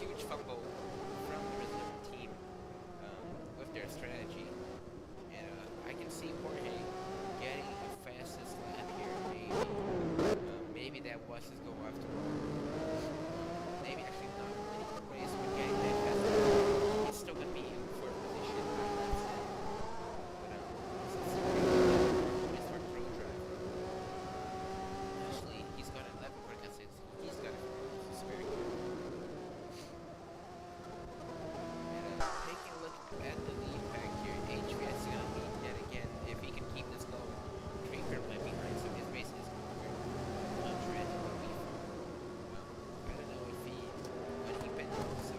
huge fumble from the Reserve team with their strategy. And I can see Jorge getting the fastest lap here, maybe. Maybe that was his goal after all. Maybe actually not. Anyways, but getting that fast, he's still gonna be in fourth position. But Mr. Pro driver. Actually, he's got 11 point assists. He's got a spare gear. And taking a look at the lead back here, HVS is gonna lead yet again if he can keep this going. Draper might be behind, so his race is over. Jerez will be from. I don't know if when he bent over, so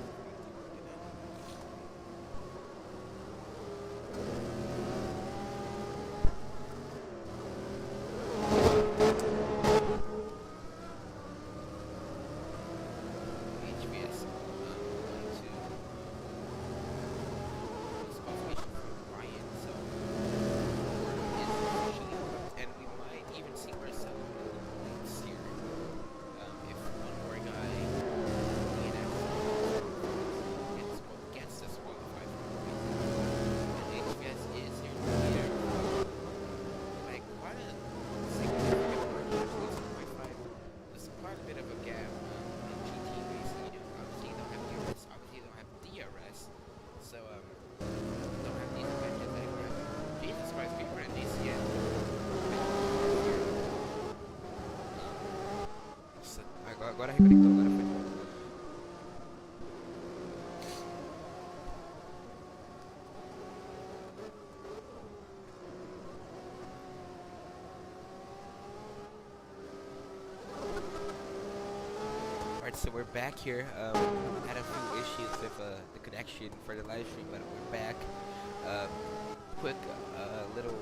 HVS onto qualification for Ryan, so is officially booked, and we might even see Marcelo in the points here if one more guy gets disqualified from the race. And HVS is here to leader by quite a significant margin, actually 0.5. There's quite a bit of a gap in GT racing. Obviously you don't have DRS, obviously you don't have DRS, so don't have these matches that you have. Jesus Christ, people at DCN. Agora reconectou, agora foi. Alright, so we're back here. Had a few issues with the connection for the live stream, but we're back. Quick little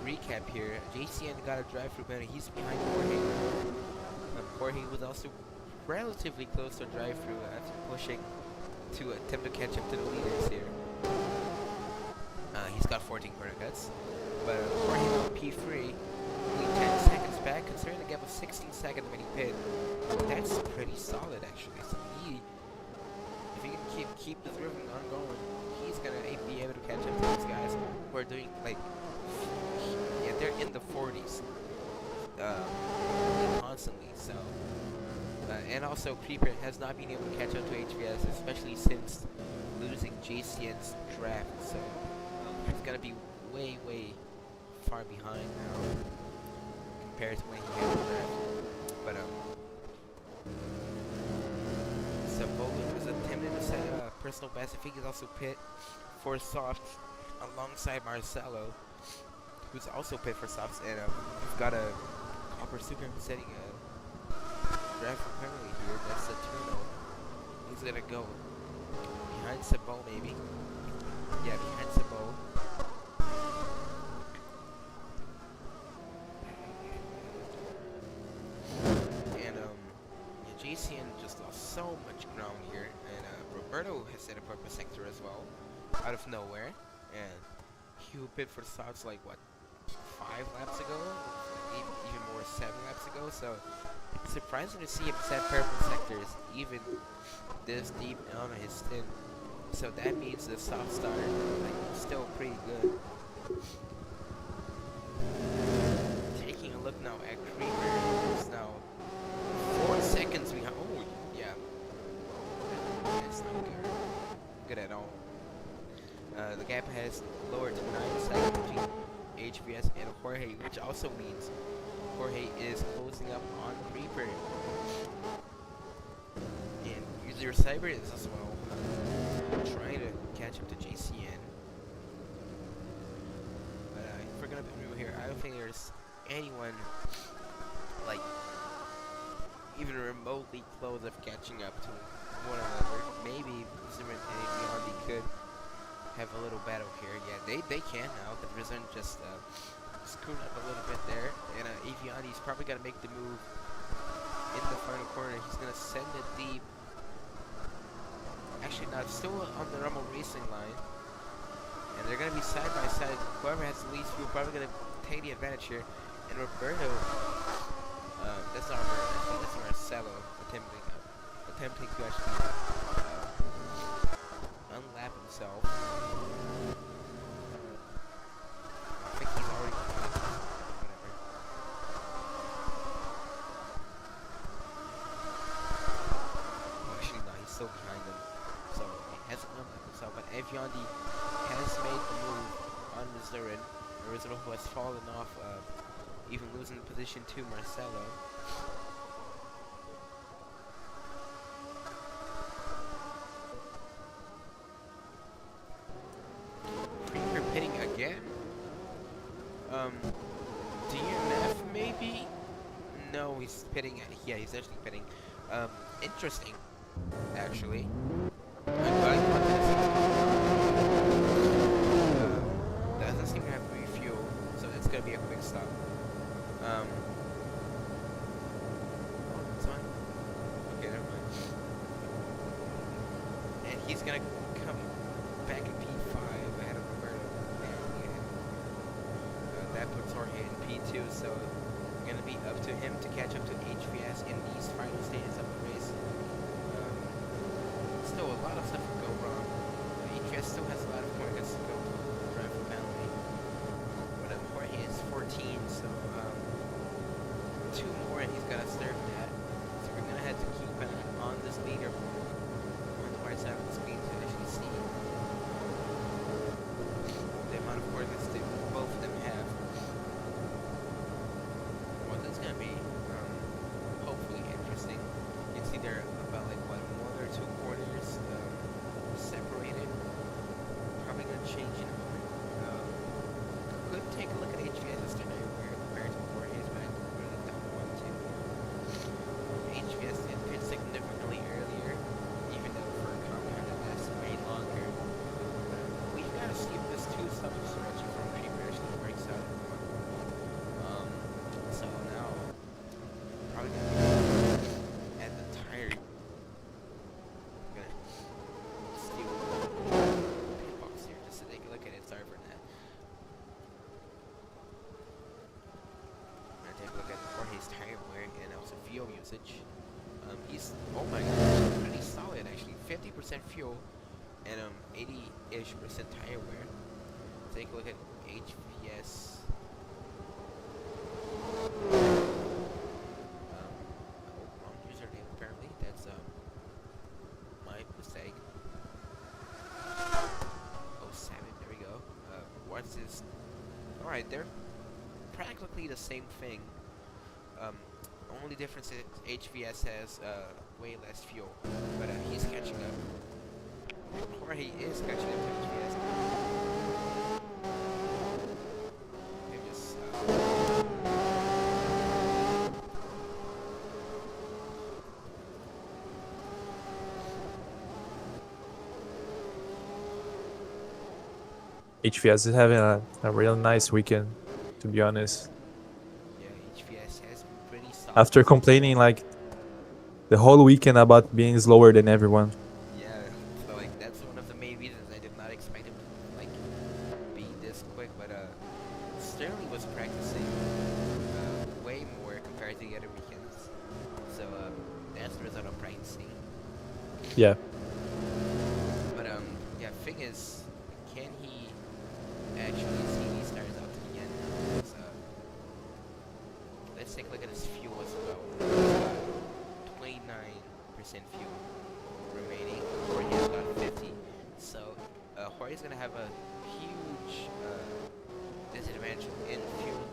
recap here. JCN got a drive-through penalty. He's behind Jorge. Jorge was also relatively close to a drive-through after pushing to attempt to catch up to the leaders here. He's got 14 corner cuts, but Jorge on P3, only 10 seconds back, considering the gap of 16 seconds when he pit. That's pretty solid, actually. So if he can keep this rhythm ongoing, he's gonna be able to catch up to these guys who are doing like, yeah, they're in the 40s constantly. So, and also Prix has not been able to catch up to HVS, especially since losing JCN's draft. So he's gonna be way far behind now compared to when he had the draft. But so Bowman was attempting to set a personal best. I think he's also pit for softs alongside Marcelo, who's also pit for softs, and we've got a Copper Super setting a draft penalty here. That's a turnover. He's gonna go behind Sabo, maybe. Yeah, behind Sabo. And JCN just lost so much ground here, and Roberto has set a purple sector as well, out of nowhere, and he pit for softs like what, 5 laps ago, even more 7 laps ago. So it's surprising to see him set purple sectors even this deep on his stint. So that means the soft start still pretty good. Taking a look now at Creeper, is now 4 seconds behind. Oh yeah, that's not good at all. The gap has lowered to 9 seconds HBS and Jorge, which also means Jorge is closing up on Reaper. And user Cyber is as well trying to catch up to JCN. But if we're gonna be real here, I don't think there's anyone like even remotely close of catching up to one another. Maybe Zimmer and Aviandi could have a little battle here. Yeah, they can now. The Risen just screwed up a little bit there, and Aviandi's probably gonna make the move in the final corner. He's gonna send it deep. Actually, not still on the Rumble Racing line, and they're gonna be side by side. Whoever has the least fuel probably gonna take the advantage here. And Roberto, that's not Roberto. I think that's Marcelo attempting to actually unlap himself. I think he's already whatever. Oh, actually, no, he's still behind him. So he hasn't unlapped himself. But Aviandi has made the move on Rizurin. Rizurin who has fallen off, even losing the position to Marcelo. Pitting again. DNF maybe? No, he's pitting. Yeah, he's actually pitting. Interesting, actually. Doesn't seem to have refuel, so it's gonna be a quick stop. Oh, it's fine. Okay, never mind. And he's gonna come back in P5 ahead of Roberto. That puts Jorge in P2, so it's gonna be up to him to catch up to HVS in these final stages of the race. Still a lot of stuff could go wrong. HVS still has a lot of points to go drive for penalty. But Jorge is 14, so 2 more and he's gotta serve that. So we're gonna have to keep an eye on this leaderboard on the right side of the screen to actually see the amount of points that both of them have. Well, this is gonna be hopefully interesting. You can see they're about like what, 1 or 2 corners separated. Probably gonna change it. Could take a look at HVS's today compared to Jorge's, but I really don't want to. HVS did pitch significantly earlier, even though for a compound it lasts way longer. We've got to see if this 2-stop stretch from Prix actually breaks out. So now, probably gonna be at the tire. I'm gonna steal the pit box here just to take a look at it. Sorry for that. I'm gonna take a look at Jorge's tire wear and also fuel usage. He's, oh my god, pretty solid actually. 50% fuel and 80-ish% tire wear. Take a look at HVS. Wrong username apparently. That's my mistake. 07, there we go. What's this? Alright, they're practically the same thing. Only difference is HVS has way less fuel, but he's catching up. Jorge is catching up to HVS. They just HVS is having a real nice weekend, to be honest. yeah, HVS has been pretty solid. After complaining like the whole weekend about being slower than everyone. Yeah, so like that's one of the main reasons I did not expect him to like be this quick, but Sterling was practicing way more compared to the other weekends. So that's the result of practicing. Yeah. But yeah, thing is, can he actually see these tires out to the end? So let's take a look at his fuel as well. 29% fuel remaining. Jorge's got 50. So Jorge's gonna have a huge disadvantage in fuel,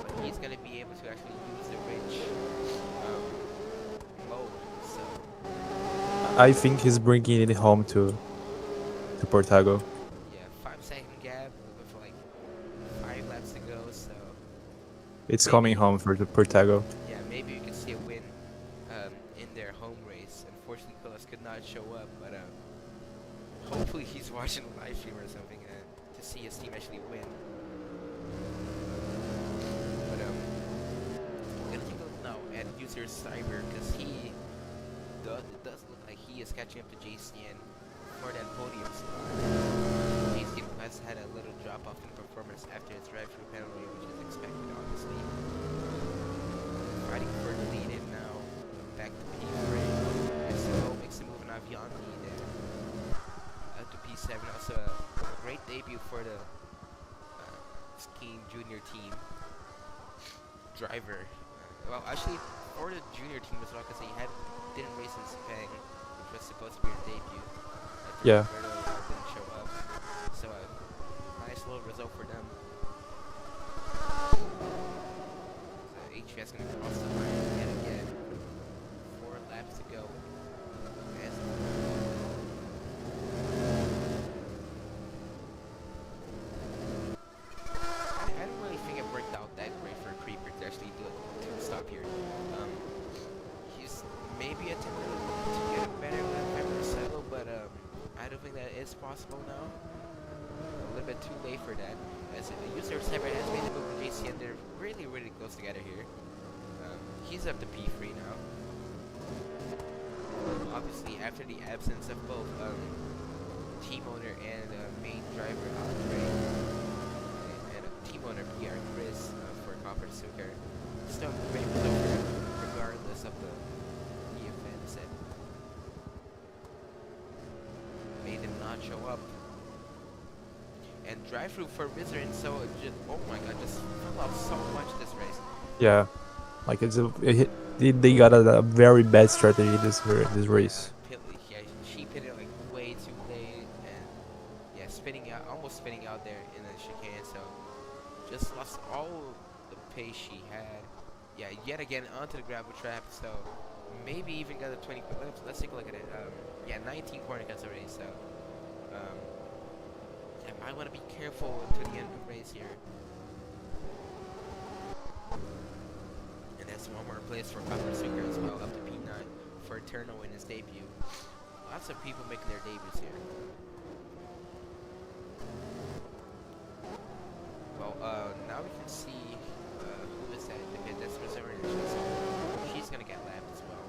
but he's gonna be able to actually use the rich mode. So I think he's bringing it home to Portago. yeah, 5 second gap with like 5 laps to go. So It's coming home for the Portago. yeah, maybe you can see a win in their home race. Unfortunately, Colas could not show up, but hopefully he's watching the live stream or something to see his team actually win. But I'm gonna take a look now at user Cyber because it does look like he is catching up to JCN for that podium spot. JCN has had a little drop off in performance after his drive-through penalty, which is expected, honestly. Fighting for the lead in now. Back to P3. SMO makes a move on Avianti there. Up to P7. Also a great debut for the skiing junior team driver. Well, actually, for the junior team as well, because he didn't race in Sepang, which was supposed to be his debut. Yeah. Roberto didn't show up. So a nice little result for them. So HVS going to cross the line yet again. 4 laps to go. As I don't really think it worked out that great for Creeper to actually do a 2-stop here. He's maybe attempted to get a better lap time for Marcelo, but I don't think that is possible now. A little bit too late for that. As the user Cyber has made the move with JCN, they're really, really close together here. He's up to P3 now. Obviously, after the absence of both team owner and main driver Andre, and team owner PR Chris for Copper Sugar, still a great result regardless of the events that made him not show up. And drive-through for Wizard, so just, oh my god, just fell off so much this race. Yeah. Like they got a very bad strategy this race. Yeah, she pitted like way too late, and yeah, almost spinning out there in the chicane. So just lost all the pace she had. Yeah, yet again onto the gravel trap. So maybe even got a 20. Let's take a look at it. Yeah, 19 corner cuts already. So I might want to be careful to the end of the race here. And that's one more place for Copper Sugar as well, up to P9 for Eterno in his debut. Lots of people making their debuts here. Well, now we can see who is that? That's Reservoir. She's gonna get lapped as well.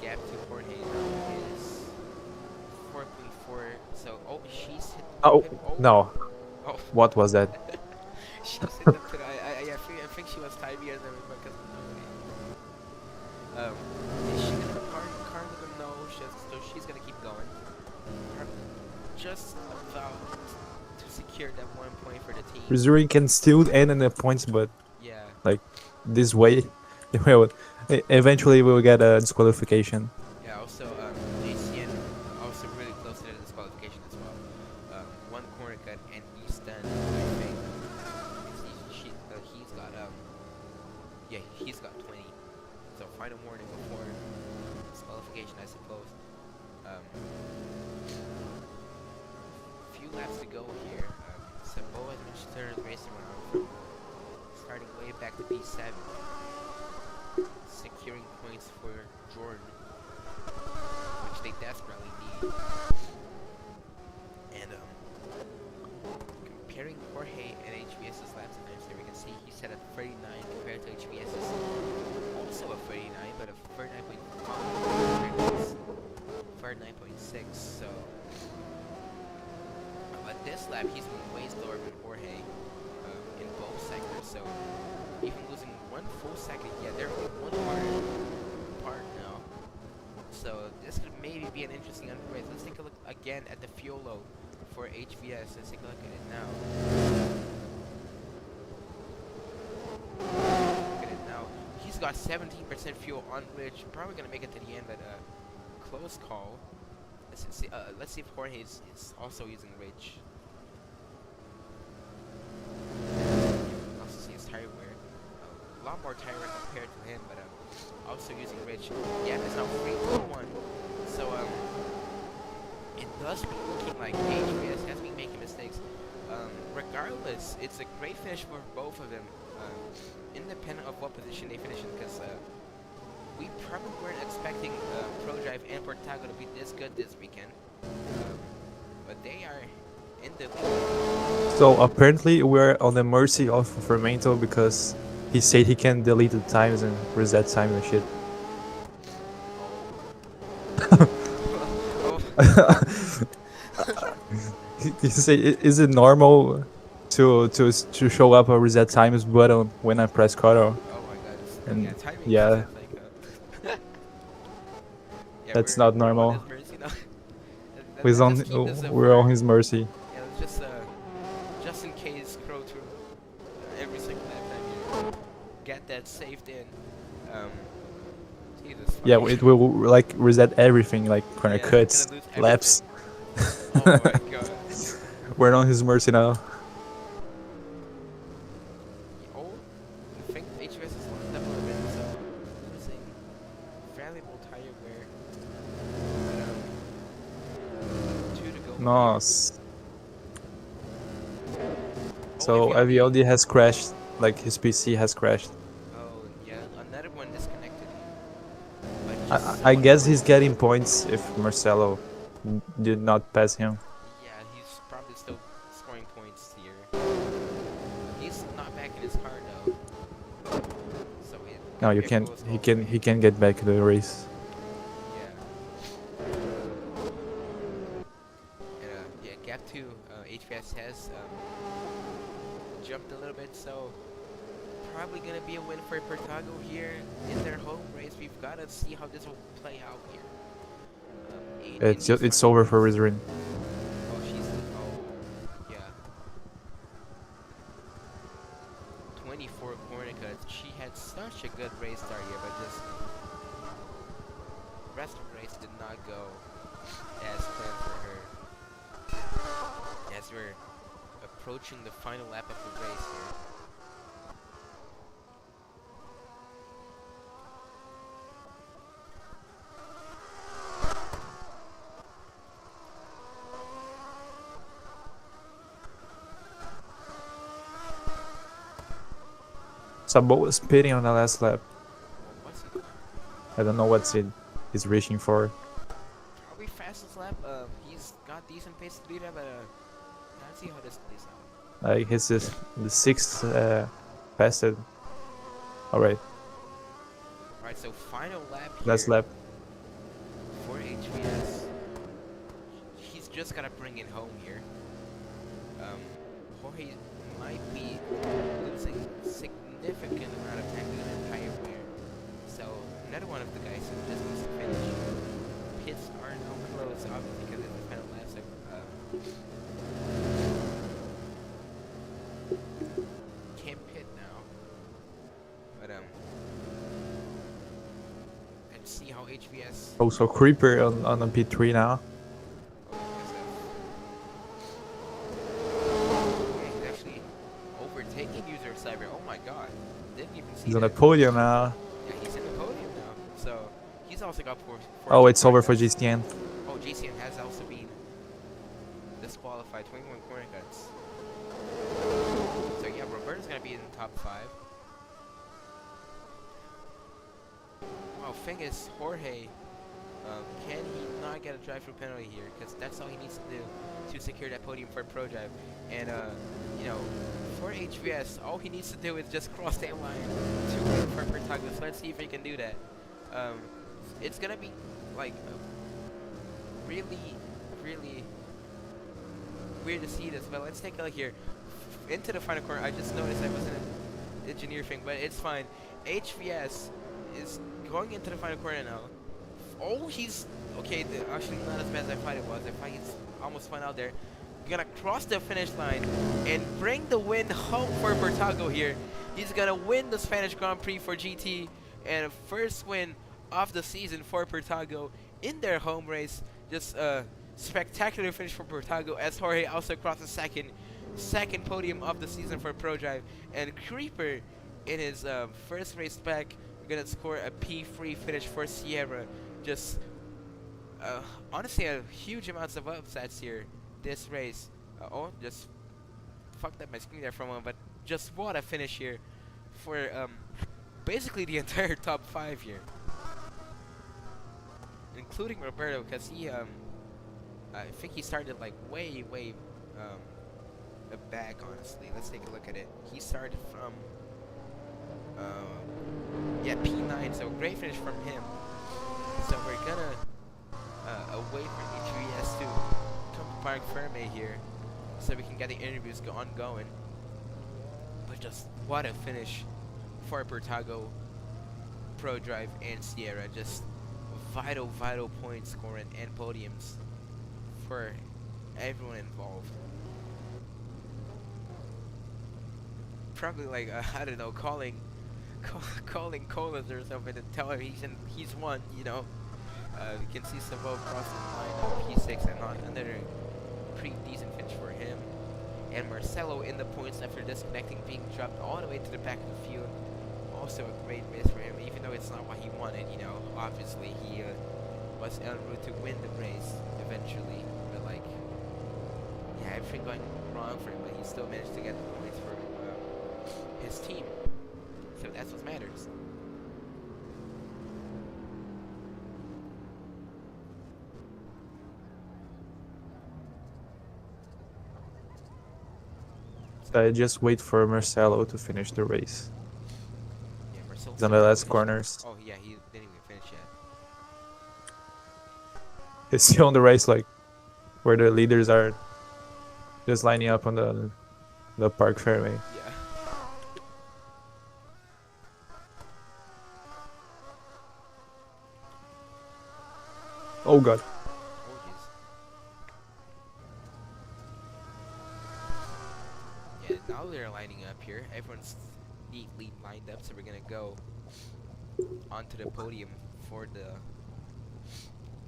Gap to Jorge now is 4.4. So, oh, she's hit. Oh, no. Oh. What was that? She's hit up to the, I think she was tidier than because is she gonna Carl doesn't know, so she's gonna keep going. Just about to secure that 1 point for the team. Missouri can still end in the points, but Yeah. like this way, eventually we'll get a disqualification. Yeah, also JCN also really close to the disqualification as well. 1 corner cut and he's done, I think. He's got yeah, he's got 20. So final warning before disqualification, I suppose. Few laps to go here. Sabo has been started racing around from starting way back to P7, securing points for Jordan, which they desperately need. And comparing Jorge and HBS's lap times here, we can see he's set at 39 compared to HBS's also a 39, but a 39.5, 39.6. So but this lap he's been way slower than Jorge in both sectors. So even losing 1 full second, yeah, they're only 1 part apart now. So this could maybe be an interesting race. Let's take a look again at the fuel load for HVS. Let's take a look at it now. Look at it now. He's got 17% fuel on which probably gonna make it to the end at a close call. Let's see if Jorge is also using Rich. lot more tire wear compared to him, but also using Rich. Yeah, it's now 3-1. So it does be looking like HBS has been making mistakes. Regardless, it's a great finish for both of them, independent of what position they finish in, because we probably weren't expecting ProDrive and Portago to be this good this weekend, but they are in the lead. So apparently we're on the mercy of Fermento because he said he can delete the times and reset time and shit. He said, is it normal to show up a reset times button when I press cutter? Oh my god. And yeah, timing yeah. is like, yeah, That's we're not on normal. his mercy now. We're on, Let's keep this up we're for- on his mercy. Yeah, let's just in case Crow to every single lap time here, get that saved in. Jesus. Yeah, fucking- it will like reset everything, like corner Yeah, it's cuts, gonna lose laps. Oh my god. We're on his mercy now. Oh, I think HBS is one step over it, so losing valuable tire wear. But, 2 to go. Nice. Oh, So FBA. IVLD has crashed, like his PC has crashed. Oh, yeah, another one disconnected. But I just guess he's getting points if Marcelo did not pass him. Yeah, he's probably still scoring points here. He's not back in his car though. So it No, you it can. goes He all can. the way. He can get back to the race. Yeah. And yeah, gap 2, HPS has jumped a little bit, so probably gonna be a win for Portago here in their home race. We've got to see how this will play out here. It's over for Rizrin. Oh, yeah. 24 corner cuts. She had such a good race start here, but just rest of the race did not go as planned for her. As we're approaching the final lap of the race here. Sabo was pitting on the last lap. What's he doing? I don't know what's he's reaching for. Probably fastest lap. He's got decent pace to do that, but let's see how this plays out. Like his is the sixth fastest. All right, Alright, so final lap here. last lap. For HBS, he's just gotta bring it home here. Jorge might be losing significant amount of time to the tire wear. So another one of the guys who just needs to finish. Pits are now closed, obviously, because it's the final lap. So can't pit now. But let's see how HBS. Also Creeper on the P3 now. He's actually overtaking user cyber. Oh my god. Didn't even see He's on the that. podium now. Yeah, he's in the podium now. So he's also got four Oh, it's over for GTN. Oh, GCN has also been disqualified. 21 corner cuts. So yeah, Roberto's gonna be in the top 5. Well, thing is, Jorge, can he not get a drive-through penalty here? Because that's all he needs to do to secure that podium for Pro Drive. And you know, for HVS, all he needs to do is just cross that line to win for Portago. So let's see if he can do that. It's gonna be like really weird to see this, but let's take a look here. Into the final corner. I just noticed I wasn't an engineer thing, but it's fine. HVS is going into the final corner now. Oh, he's okay. Actually, not as bad as I thought it was. I thought he's almost fun out there. Gonna cross the finish line and bring the win home for Portago here. He's gonna win the Spanish Grand Prix for GT and first win of the season for Portago in their home race. Just a spectacular finish for Portago as Jorge also crossed the second podium of the season for Pro Drive, and Creeper in his first race back, gonna score a P3 finish for Sierra. Just honestly, a huge amounts of upsets here this race. Just fucked up my screen there for a moment, but just what a finish here for basically the entire top 5 here, including Roberto, because he I think he started like way back. Honestly, let's take a look at it. He started from yeah, P9, so great finish from him. So we're gonna wait for the GTWS to come to Park Ferme here, so we can get the interviews ongoing. But just what a finish for Portago, Pro Drive, and Sierra. Just vital point scoring and podiums for everyone involved. Probably like I don't know, calling Colas or something to tell him he's won. You know, you can see Savo crossing the line of P6 and on another pretty decent finish for him. And Marcelo in the points after disconnecting, being dropped all the way to the back of the field. Also a great miss for him, even though it's not what he wanted. You know, obviously he was en route to win the race eventually, but like, yeah, everything going wrong for him, but he still managed to get the points for his team. So that's what matters. So I just wait for Marcelo to finish the race. Yeah, Marcelo. He's on the last corners. Oh yeah, he didn't even finish yet. He's still on the race, like where the leaders are just lining up on the park fairway. Yeah. Oh god. Oh jeez. Yeah, now they're lining up here. Everyone's neatly lined up, so we're gonna go onto the podium for the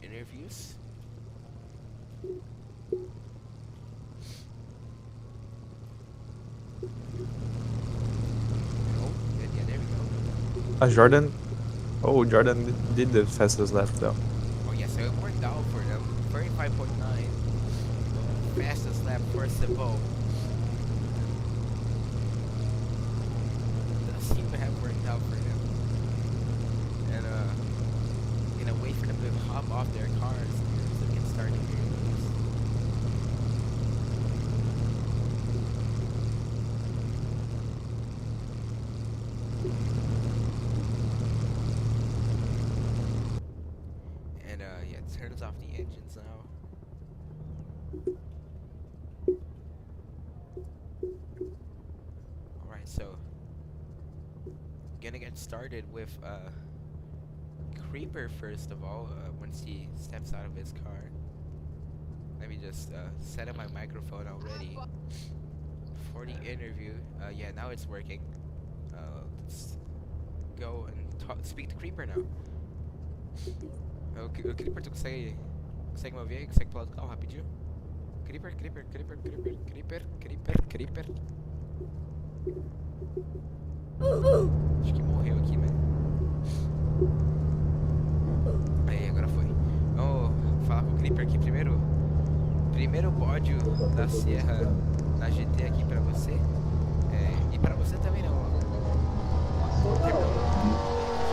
interviews. Oh, yeah, there we go. Jordan. Oh, Jordan did the fastest lap though. Oh yeah, so it worked out for them. 35.9. Fastest lap for Savo. Does seem to have worked out for him. And gonna wait for them to hop off their cars so they can start the interviews. And yeah, it turns off the engines now. Alright, so gonna get started with Creeper first of all, once he steps out of his car. Let me just set up my microphone already for the interview. Yeah, now it's working. Let's go and speak to Creeper now. O Creeper, tu consegue me ouvir aí? Consegue pular do carro rapidinho? Creeper. Acho que morreu aqui, velho. Aí, agora foi. Vamos falar com o Creeper aqui primeiro. Primeiro pódio da Sierra na GT aqui pra você. E pra você também, não. Deixa eu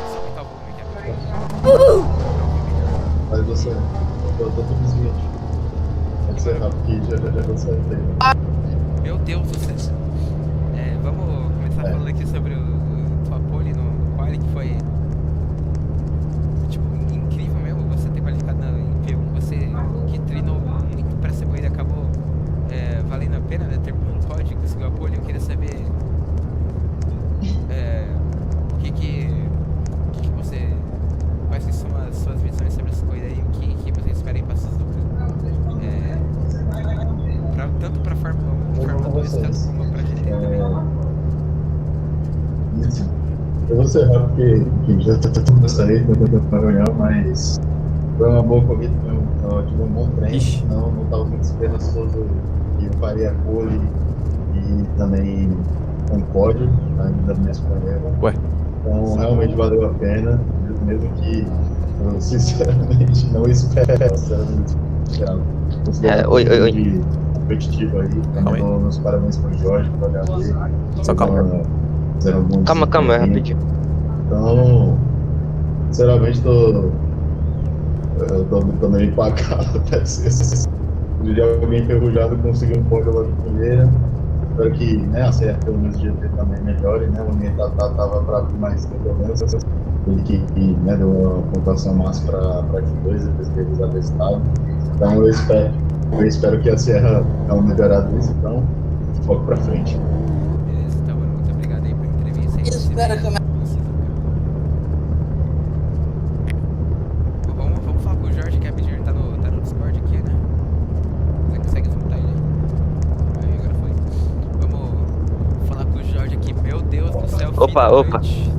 só aumentar o volume aqui rapidinho. Mas você, eu tô com os vídeos. Pode ser rápido que já vou sair daí. Meu Deus do céu. Vamos começar falando aqui sobre o tua pole no quali, que foi tipo incrível mesmo você ter qualificado em P1. Você que treinou muito pra essa corrida, acabou valendo a pena, né? Terminou no pódio, conseguiu a pole. Eu queria saber o que você, quais que são as suas visões sobre essa corrida e o que você espera aí pra Suzuka, tanto pra Fórmula 1, Fórmula 2, tanto como pra GT também. Eu vou ser rápido porque já tá tudo saindo para ganhar, mas foi uma boa corrida mesmo. Eu tive um bom treino, não estava muito esperançoso que eu faria a pole e também com pódio ainda da minha companheira. Ué. Então realmente valeu a pena, mesmo que eu sinceramente não esperava, sinceramente esperava. Considerando Oi, todo oi, oi. de competitivo aí, Calma também aí. dou meus parabéns pro Jorge, pro HB. Só calma. Fizeram um bom Calma, desempenho aí. rapidinho. Então, sinceramente, eu tô meio empacado até ser de alguém enferrujado conseguir um pódio logo de primeira. Espero que, né, a CR pelo menos GT também melhore, né? O ninguém tava para abrir mais tempo, pelo menos. Ele que né, deu uma pontuação massa para F2 depois que eles atestaram. Então eu espero que a Sierra dê uma melhorada nisso, então foco para frente. Beleza, então, mano, muito obrigado aí pela entrevista. A gente se vê Espero que eu na próxima. Vamos falar com o Jorge, que rapidinho, ele tá no Discord aqui, né? Você consegue escutar ele? Aí, agora foi. Vamos falar com o Jorge aqui. Meu Deus do céu, Opa. finalmente.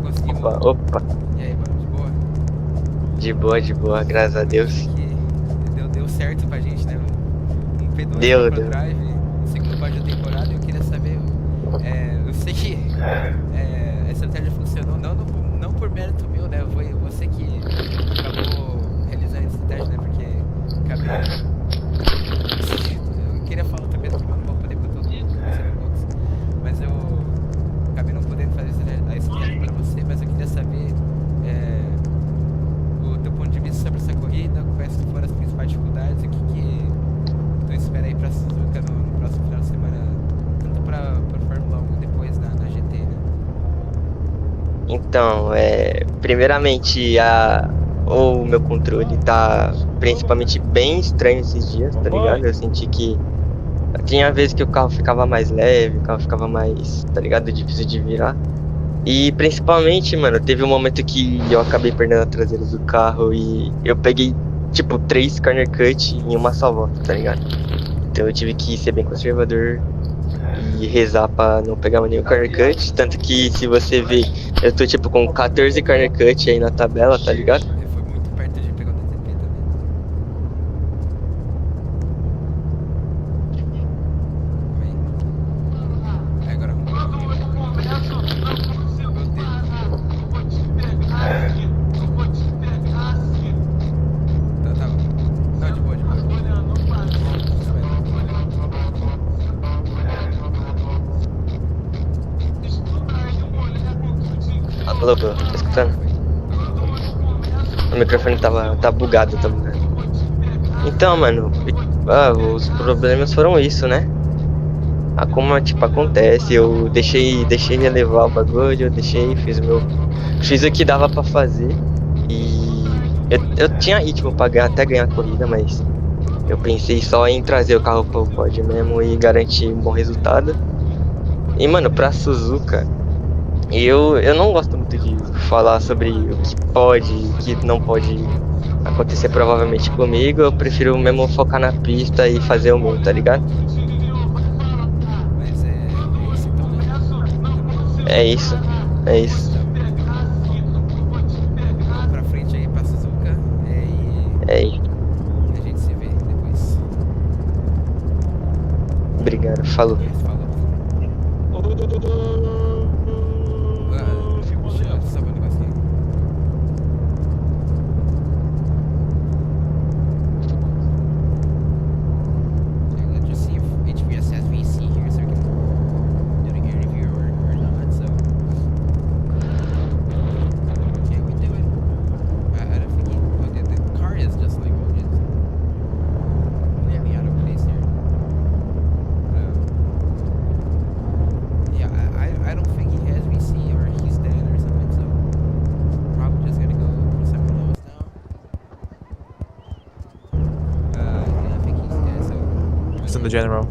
Conseguimos. Opa. E aí, mano, de boa? De boa, graças a Deus. Que deu certo pra gente, né? Um P2 Deu. Pro Drive, segundo pódio da temporada. Eu queria saber, eu sei que a estratégia funcionou não por mérito meu, né? Foi você que acabou realizando a estratégia, né? Porque eu queria falar também, porque eu não vou poder pra todo mundo, mas eu acabei não podendo fazer a estratégia pra você, mas eu queria saber o teu ponto de vista sobre essa corrida, quais foram as principais dificuldades, o que tu espera aí pra Suzuka no próximo final de semana, tanto pra Fórmula 1 e depois na GT, né? Então, primeiramente, o meu controle tá principalmente bem estranho esses dias, tá ligado? Eu senti que tinha vezes que o carro ficava mais leve, o carro ficava mais, tá ligado? Difícil de virar. E principalmente, mano, teve um momento que eu acabei perdendo a traseira do carro e eu peguei, tipo, 3 corner cut em uma só volta, tá ligado? Então eu tive que ser bem conservador e rezar pra não pegar nenhum corner cut. Tanto que, se você ver, eu tô, tipo, com 14 corner cut aí na tabela, tá ligado? Foi muito perto de pegar o DTP também. Aí agora vamos lá. Tá bom. Não, de boa. Alô, tá escutando? O microfone tá bugado, tá bugado. Então, mano, os problemas foram isso, né? Como, tipo, acontece, eu deixei relevar o bagulho, fiz o que dava pra fazer. E eu tinha ritmo pra até ganhar a corrida, mas eu pensei só em trazer o carro pro pódio mesmo e garantir um bom resultado. E, mano, pra Suzuka, eu não gosto muito de falar sobre o que pode e o que não pode acontecer provavelmente comigo. Eu prefiro mesmo focar na pista e fazer o meu, tá ligado? Mas é isso então, né? É isso. Vamos pra frente aí pra Suzuka. E É isso. a gente se vê depois. Obrigado, falou. Falou. Deixa eu só ver um negocinho. Let's just see if HBS has VC here so we can do a gear review or not. So, can we do it? I don't think the car is just like really out of place here. I don't think he has VC or he's dead or something, so probably just gonna go for someone else now. Yeah, I think he's dead, so It's in the general.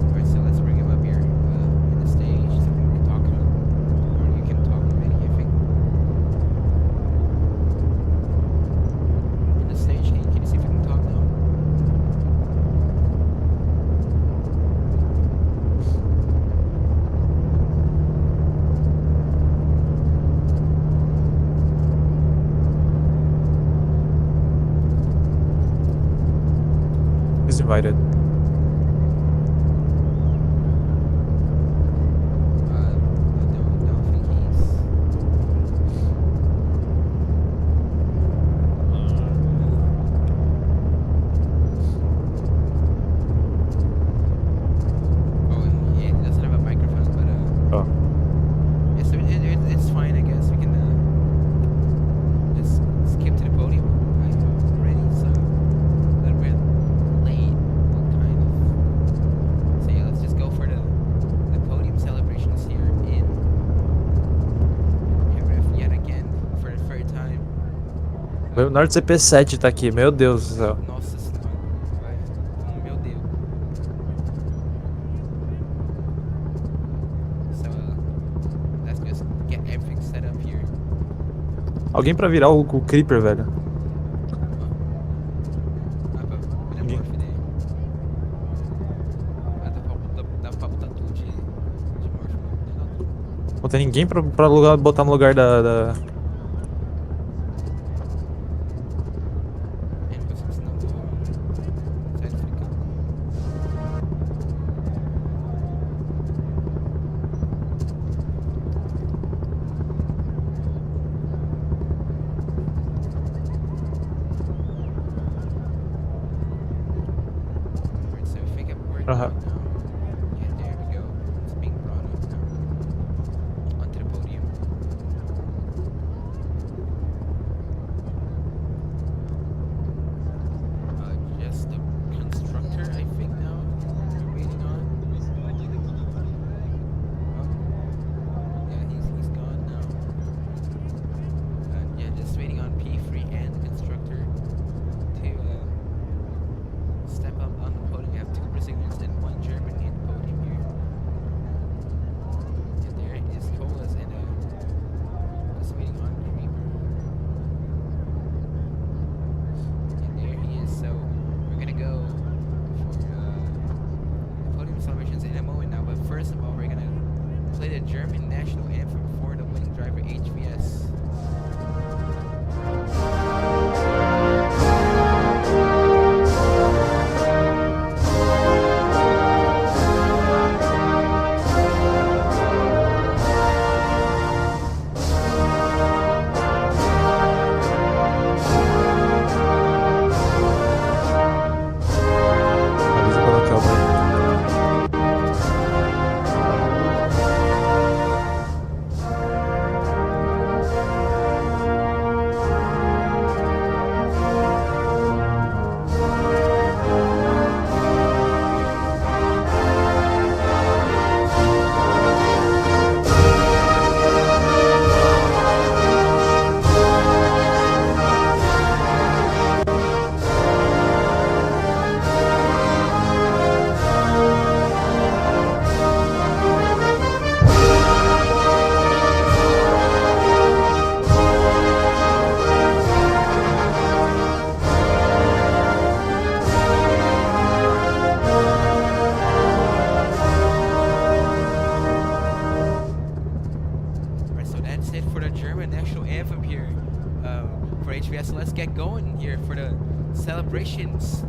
Alright, so let's bring him up here in the stage so we can talk to him. Or you can talk to him, I think. In the stage, hey, can you see if we can talk now? meu Nord CP7 tá aqui, meu Deus do céu. Nossa senhora. Vai. Meu Deus. So, let's just get everything set up here. Alguém pra virar o Creeper, velho. Ninguém. Dá pra botar tudo de morte. Não tem ninguém pra botar no lugar da... Aham. Yeah, there we go. It's being brought up now. Onto the podium. Just the constructor, I think now. We're waiting on. Oh. Yeah, he's gone now. Yeah, just waiting on P3 and the constructor to step up on the podium. We have 2 Brazilians and 1 German in the podium here. And there is Colas and just waiting on Creeper. And there he is. So we're gonna go for podium celebrations in a moment now. But first of all, we're gonna play the German national anthem for the winning driver HVS. Avisa pela câmera. Alright, so that's it for the German national anthem here for HVS. So let's get going here for the celebrations.